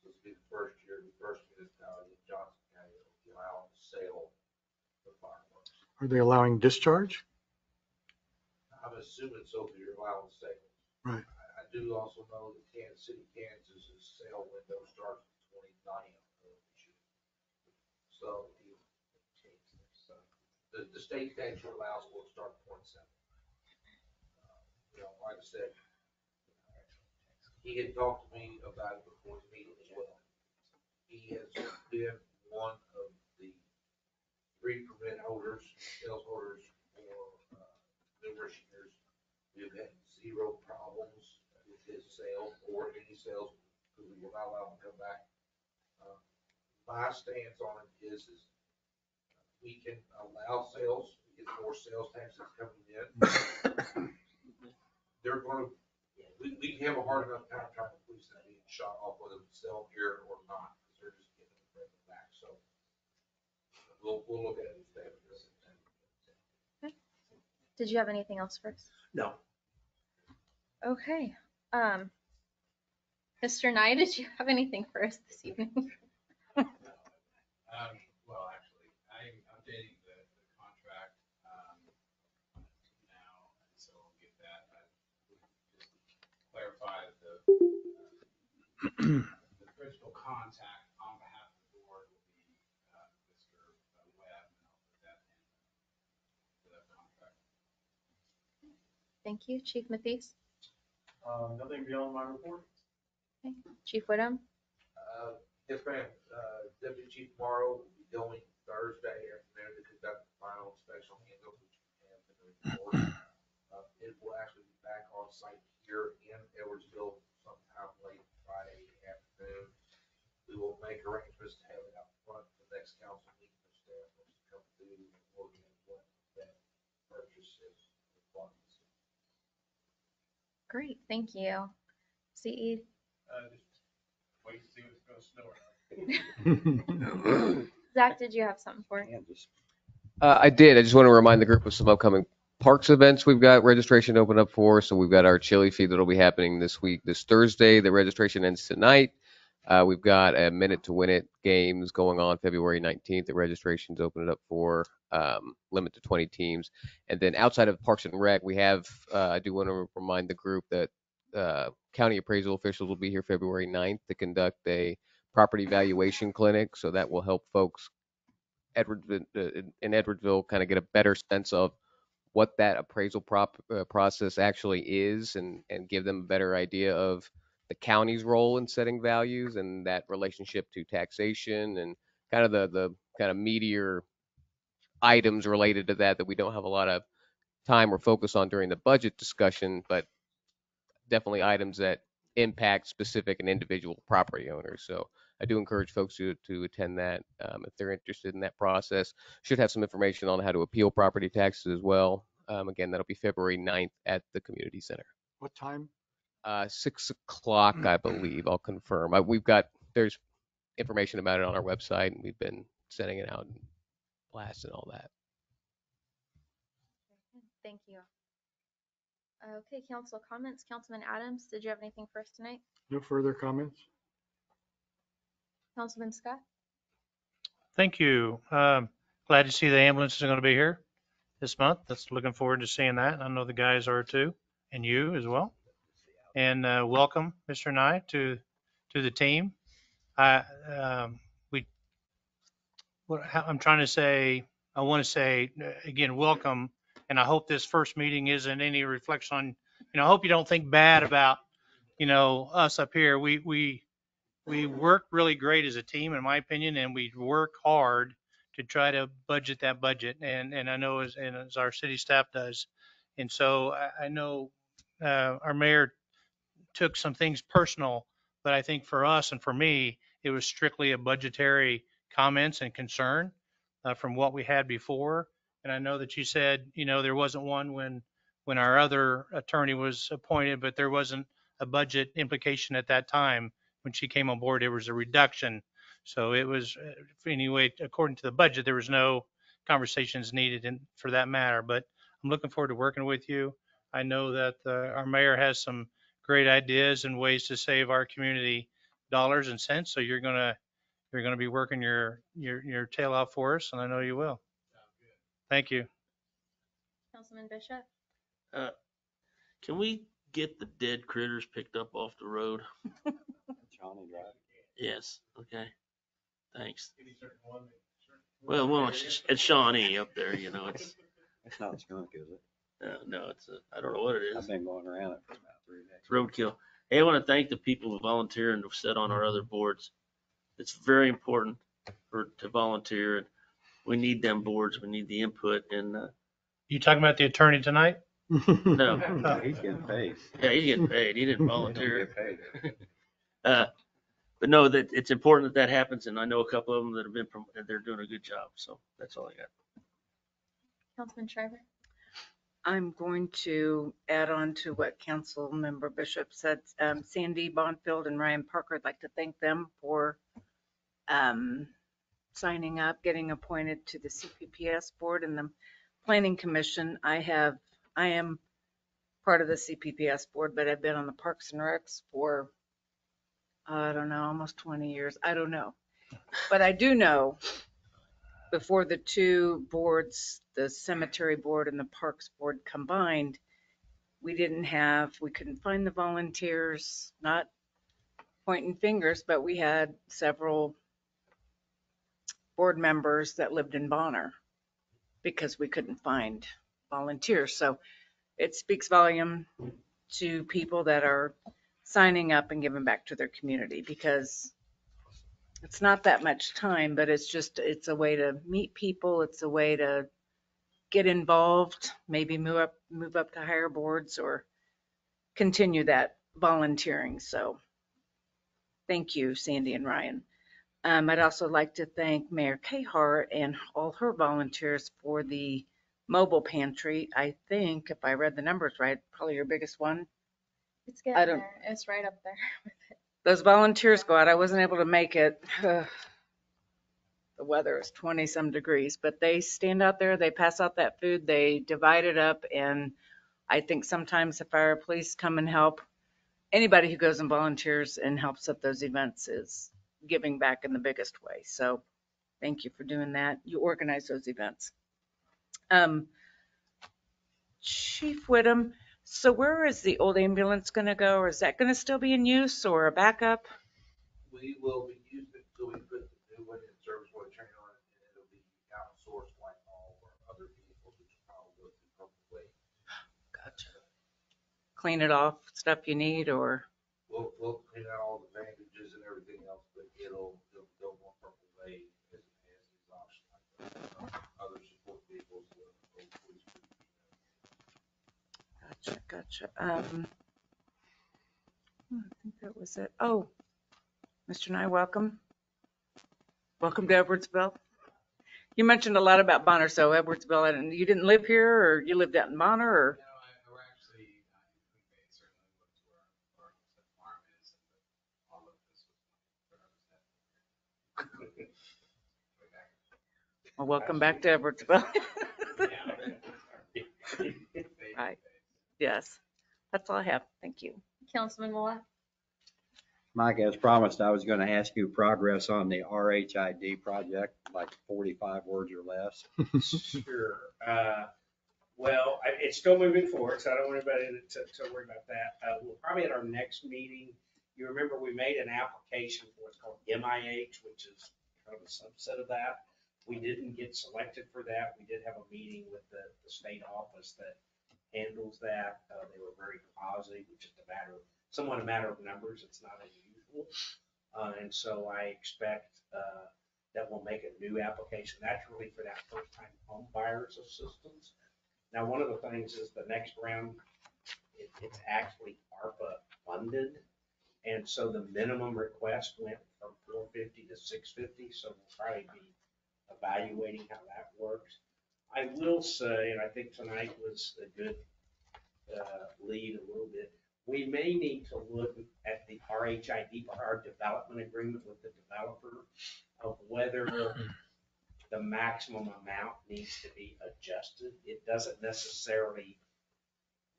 This will be the first municipality in Johnson County that will allow the sale of fireworks. Are they allowing discharge? I'm assuming so, because you're allowing sales. Right. I do also know that Kansas City, Kansas's sale window starts in 2020. So the state statute allows for it to start 27. Like I said, he had talked to me about it before the meeting as well. He has been one of the 3 permit holders, sales holders for my stance on it is we can allow sales, we get more sales taxes coming in. They're gonna, we can have a hard enough time trying to police that being shot off, whether we sell them here or not, because they're just getting it back, so. We'll look at it today. Did you have anything else for us? No. Okay. Mr. Nye, did you have anything for us this evening? Well, actually, I'm updating the contract now, and so I'll get that. Just clarify the principal contact on behalf of the board will be Mr. Webb, and I'll put that into the contract. Thank you. Chief Mathies? Nothing beyond my report. Okay. Chief Whittam? Yes, ma'am. Deputy Chief Morrow will be going Thursday afternoon to conduct the final inspection on handles, which we have in the report. It will actually be back on site here in Edwardsville sometime late Friday afternoon. We will make arrangements to have it out front for the next council meeting. The staff wants to come through and look at what that purchase is. Great. Thank you. CE? Just wait to see what's going to snow. Zach, did you have something for me? I did. I just want to remind the group of some upcoming parks events we've got registration open up for. So we've got our chili feed that'll be happening this Thursday. The registration ends tonight. We've got a Minute to Win It games going on February 19th. The registration's opened up for limit to 20 teams. And then outside of Parks and Rec, we have, I do want to remind the group that county appraisal officials will be here February 9th to conduct a property valuation clinic. So that will help folks in Edwardsville kind of get a better sense of what that appraisal process actually is and give them a better idea of the county's role in setting values and that relationship to taxation and kind of the kind of meatier items related to that we don't have a lot of time or focus on during the budget discussion, but definitely items that impact specific and individual property owners. So I do encourage folks to attend that if they're interested in that process. Should have some information on how to appeal property taxes as well. Again, that'll be February 9th at the community center. What time? 6 o'clock, I believe. I'll confirm. There's information about it on our website, and we've been sending it out and blast and all that. Thank you. Okay, council comments. Councilman Adams, did you have anything for us tonight? No further comments? Councilman Scott? Thank you. Glad to see the ambulances are going to be here this month. That's looking forward to seeing that. I know the guys are too, and you as well. And welcome, Mr. Nye, to the team. I'm trying to say, I want to say again, welcome. And I hope this first meeting isn't any reflection on, I hope you don't think bad about, us up here. We work really great as a team, in my opinion, and we work hard to try to budget that budget. And I know as our city staff does. And so I know our mayor took some things personal, but I think for us and for me, it was strictly a budgetary comments and concern from what we had before. And I know that you said, there wasn't one when our other attorney was appointed, but there wasn't a budget implication at that time. When she came on board, there was a reduction. So it was, anyway, according to the budget, there was no conversations needed for that matter. But I'm looking forward to working with you. I know that our mayor has some great ideas and ways to save our community dollars and cents. So you're gonna be working your tail off for us, and I know you will. Thank you. Councilman Bishop? Can we get the dead critters picked up off the road? Johnny Drive. Yes. Okay. Thanks. Well, it's Shawnee up there. It's. It's not a skunk, is it? No, I don't know what it is. I've been going around it for about 3 days. It's roadkill. Hey, I want to thank the people who volunteer and have sit on our other boards. It's very important to volunteer, and we need them boards. We need the input. And You talking about the attorney tonight? No, He's getting paid. Yeah, he's getting paid. He didn't volunteer. but no, that it's important that that happens. And I know a couple of them that have been, and they're doing a good job. So that's all I got. Councilman Shriver? I'm going to add on to what Council Member Bishop said. Sandy Bonfield and Ryan Parker, I'd like to thank them for signing up, getting appointed to the CPPS board and the Planning Commission. I am part of the CPPS board, but I've been on the Parks and Recs for, I don't know, almost 20 years. I don't know. But I do know before the two boards, the cemetery board and the parks board combined, we couldn't find the volunteers, not pointing fingers, but we had several board members that lived in Bonner because we couldn't find volunteers. So it speaks volume to people that are signing up and giving back to their community, because it's not that much time, but it's a way to meet people. It's a way to get involved, maybe move up to higher boards or continue that volunteering. So thank you, Sandy and Ryan. I'd also like to thank Mayor Cahart and all her volunteers for the mobile pantry. I think if I read the numbers right, probably your biggest one. It's getting there. It's right up there. Those volunteers go out. I wasn't able to make it. The weather is 20 some degrees, but they stand out there, they pass out that food, they divide it up. And I think sometimes the fire police come and help. Anybody who goes and volunteers and helps at those events is giving back in the biggest way. So thank you for doing that. You organize those events. Chief Whittam, so where is the old ambulance going to go? Or is that going to still be in use or a backup? We will be using it until we put the new one in service for a train on it, and it'll be outsourced like all our other vehicles, which will probably go through Purple Wave. Gotcha. Clean it off, stuff you need, or? We'll clean out all the bandages and everything else, but it'll go more Purple Wave as these options like other support vehicles. Gotcha. I think that was it. Oh, Mr. Nye, welcome. Welcome to Edwardsville. You mentioned a lot about Bonner, so Edwardsville, and you didn't live here, or you lived out in Bonner, or? No, we're actually in Green Bay, certainly looked to our farm is, and all of this was Well, welcome back to Edwardsville. Right. Yes. That's all I have. Thank you. Councilman Willa? Mike, as promised, I was going to ask you progress on the RHID project, like 45 words or less. Sure. Well, it's still moving forward, so I don't want anybody to worry about that. We'll probably at our next meeting, you remember we made an application for what's called MIH, which is kind of a subset of that. We didn't get selected for that. We did have a meeting with the state office that handles that. They were very positive, which is somewhat a matter of numbers. It's not unusual. And so I expect that we'll make a new application. That's really for that first-time home buyers assistance. Now, one of the things is the next round, it's actually ARPA funded. And so the minimum request went from $450 to $650. So we'll probably be evaluating how that works. I will say, and I think tonight was a good lead a little bit, we may need to look at the RHID, our development agreement with the developer, of whether the maximum amount needs to be adjusted. It doesn't necessarily,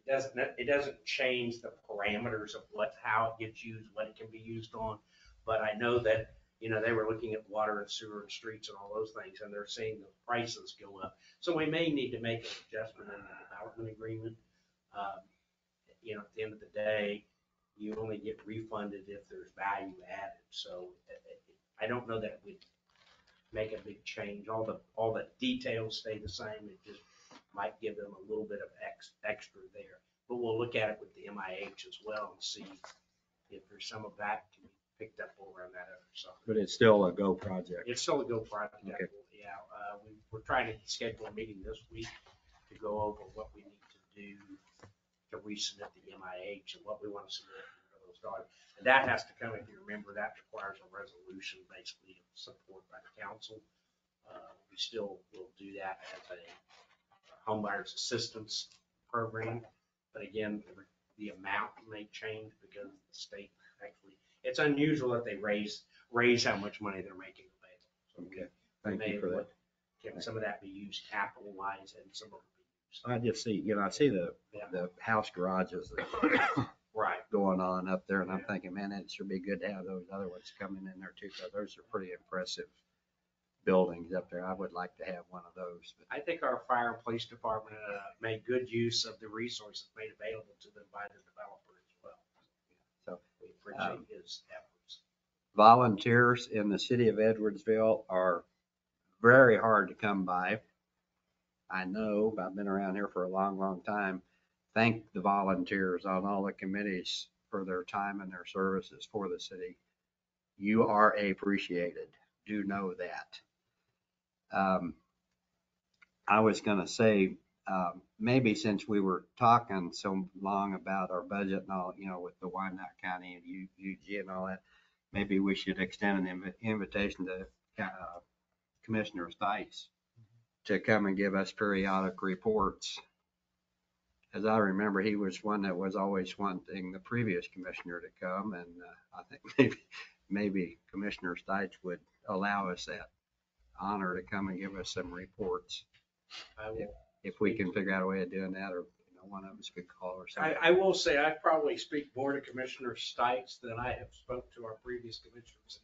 it doesn't change the parameters of how it gets used, what it can be used on. But I know that, they were looking at water and sewer and streets and all those things, and they're seeing the prices go up. So we may need to make an adjustment in the development agreement. At the end of the day, you only get refunded if there's value added. So I don't know that we'd make a big change. All the details stay the same. It just might give them a little bit of extra there. But we'll look at it with the MIH as well and see if there's some of that can be picked up over on that other side. But it's still a go project. It's still a go project. Okay. Yeah. We're trying to schedule a meeting this week to go over what we need to do to resubmit the MIH and what we want to submit for those Edwardsville. And that has to come, if you remember, that requires a resolution basically of support by the council. We still will do that as a homebuyers assistance program. But again, the amount may change because the state actually, it's unusual that they raise how much money they're making available. So Okay, thank you for that. Can some of that be used capital-wise and some of it be used? I just see, I see the house garages Right. going on up there, and I'm thinking, man, it should be good to have those other ones coming in there too, because those are pretty impressive buildings up there. I would like to have one of those. But I think our fire and police department made good use of the resources made available to them by the developer as well. So we appreciate his efforts. volunteers in the city of Edwardsville are very hard to come by. I know, I've been around here for a long, long time. Thank the volunteers on all the committees for their time and their services for the city. You are appreciated. Do know that. I was gonna say, maybe since we were talking so long about our budget and all, with the Wyandotte County and UG and all that, maybe we should extend an invitation to Commissioner Stites to come and give us periodic reports. As I remember, he was one that was always wanting the previous commissioner to come, and I think maybe Commissioner Stites would allow us that honor to come and give us some reports. If we can figure out a way of doing that, or one of us could call or something. I will say I probably speak more to Commissioner Stites than I have spoke to our previous commissioners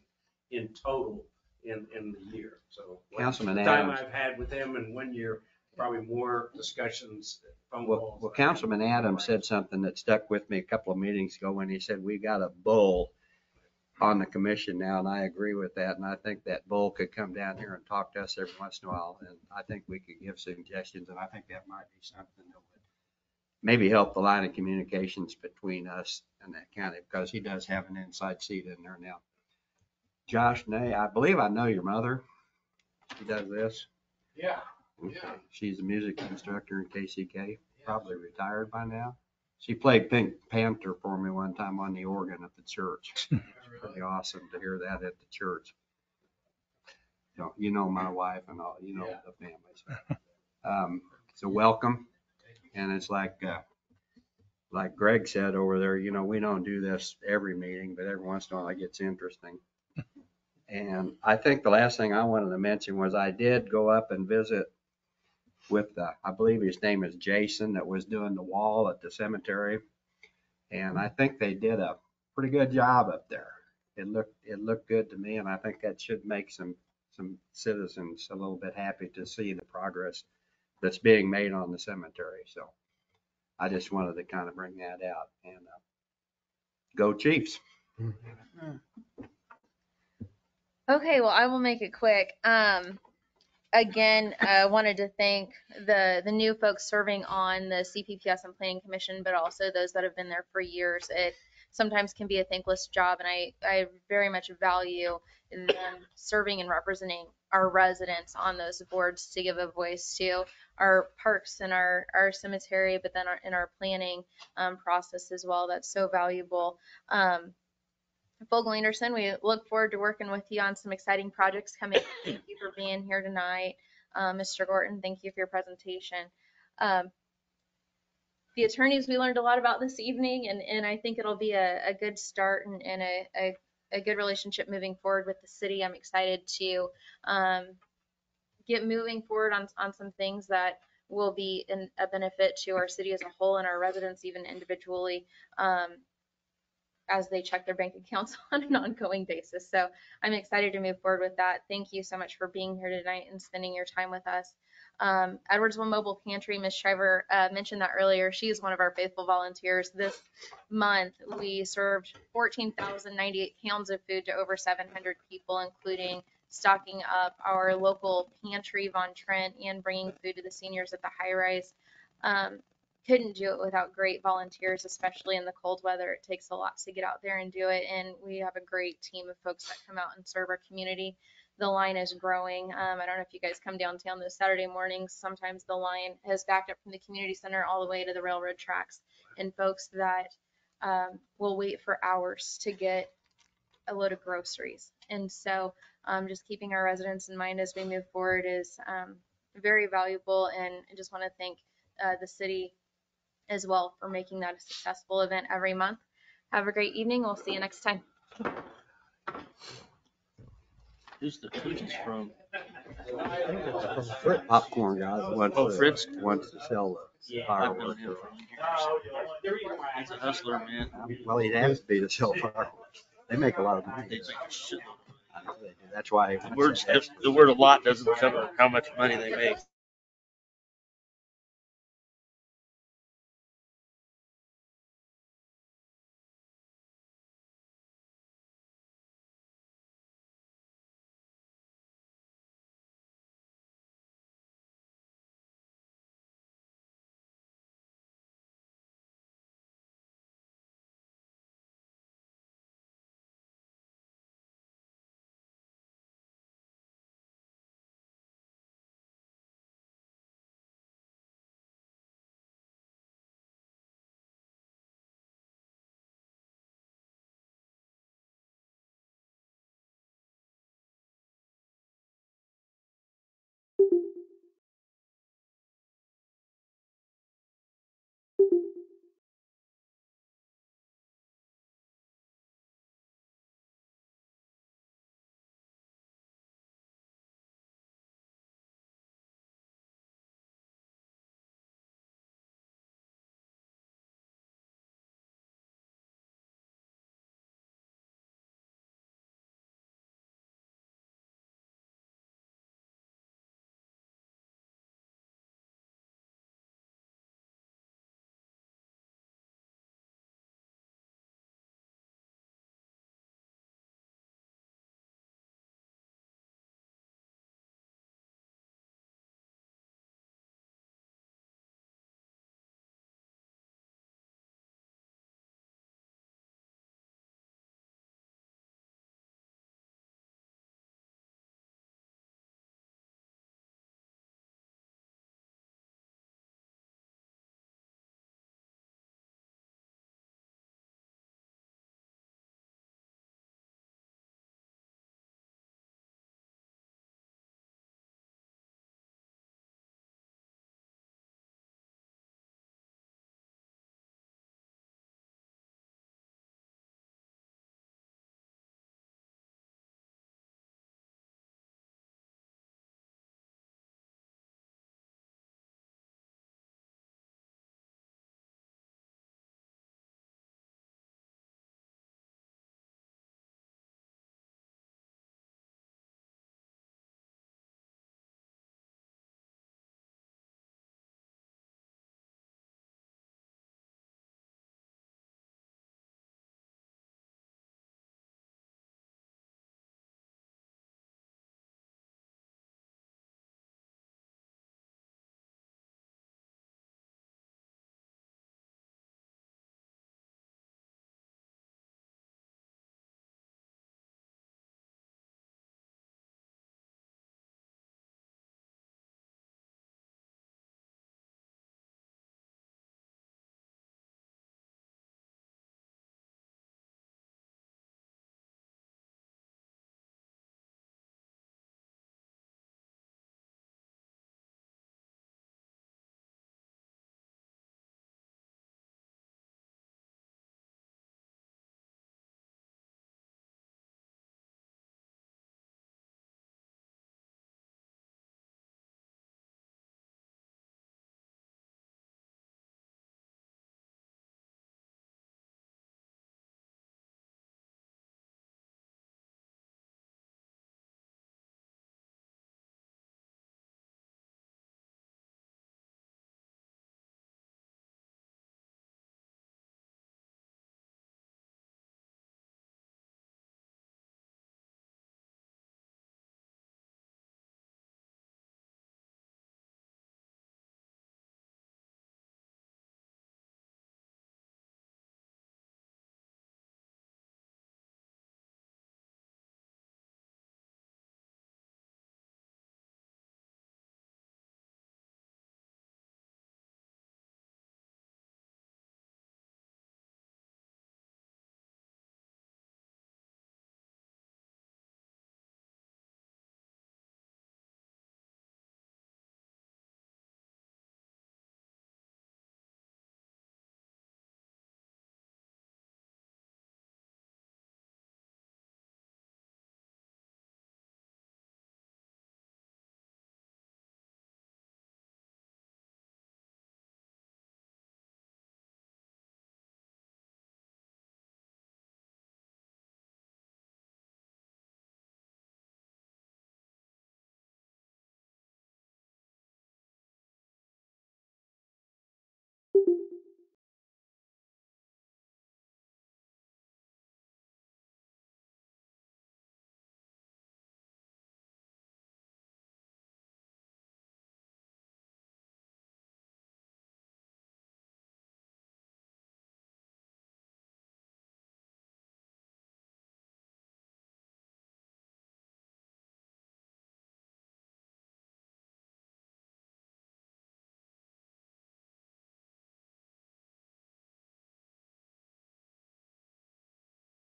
in total in the year. So Councilman the time Adams. I've had with him in 1 year, probably more discussions, phone calls. Well, Councilman Adams said something that stuck with me a couple of meetings ago when he said, we got a bull on the commission now, and I agree with that. And I think that bull could come down here and talk to us every once in a while. And I think we could give suggestions, and I think that might be something that would maybe help the line of communications between us and that county, because he does have an inside seat in there now. Josh Nay, I believe I know your mother. She does this. Yeah. Okay. She's a music instructor in KCK, probably retired by now. She played Pink Panther for me one time on the organ at the church. It's pretty awesome to hear that at the church. You know my wife and all, the family. So welcome. And it's like Greg said over there, we don't do this every meeting, but every once in a while it gets interesting. And I think the last thing I wanted to mention was I did go up and visit with I believe his name is Jason, that was doing the wall at the cemetery. And I think they did a pretty good job up there. It looked good to me, and I think that should make some citizens a little bit happy to see the progress that's being made on the cemetery. So I just wanted to kind of bring that out, and go Chiefs. Okay, well, I will make it quick. Again, I wanted to thank the new folks serving on the CPPS and Planning Commission, but also those that have been there for years. It sometimes can be a thankless job, and I very much value them serving and representing our residents on those boards to give a voice to our parks and our cemetery, but then in our planning process as well. That's so valuable. Vogel Anderson, we look forward to working with you on some exciting projects coming. Thank you for being here tonight. Mr. Gorton, thank you for your presentation. The attorneys we learned a lot about this evening, and I think it'll be a good start and a good relationship moving forward with the city. I'm excited to get moving forward on some things that will be a benefit to our city as a whole and our residents even individually. As they check their bank accounts on an ongoing basis. So I'm excited to move forward with that. Thank you so much for being here tonight and spending your time with us. Edwardsville Mobile Pantry, Ms. Shriver mentioned that earlier. She is one of our faithful volunteers. This month, we served 14,098 pounds of food to over 700 people, including stocking up our local pantry, Von Trent, and bringing food to the seniors at the high rise. Couldn't do it without great volunteers, especially in the cold weather. It takes a lot to get out there and do it, and we have a great team of folks that come out and serve our community. The line is growing. I don't know if you guys come downtown those Saturday mornings. Sometimes the line has backed up from the community center all the way to the railroad tracks, and folks that will wait for hours to get a load of groceries. And so just keeping our residents in mind as we move forward is very valuable. And I just want to thank the city as well for making that a successful event every month. Have a great evening. We'll see you next time. Who's the cookies from? Popcorn guy that wants Oh, Fritz? wants to sell the I've known fireworks. him for years. He's a hustler, man. Well, he'd have to be to sell fireworks. They make a lot of money. They make a shitload. I know they do. That's why. The word "a lot" doesn't cover how much money they make.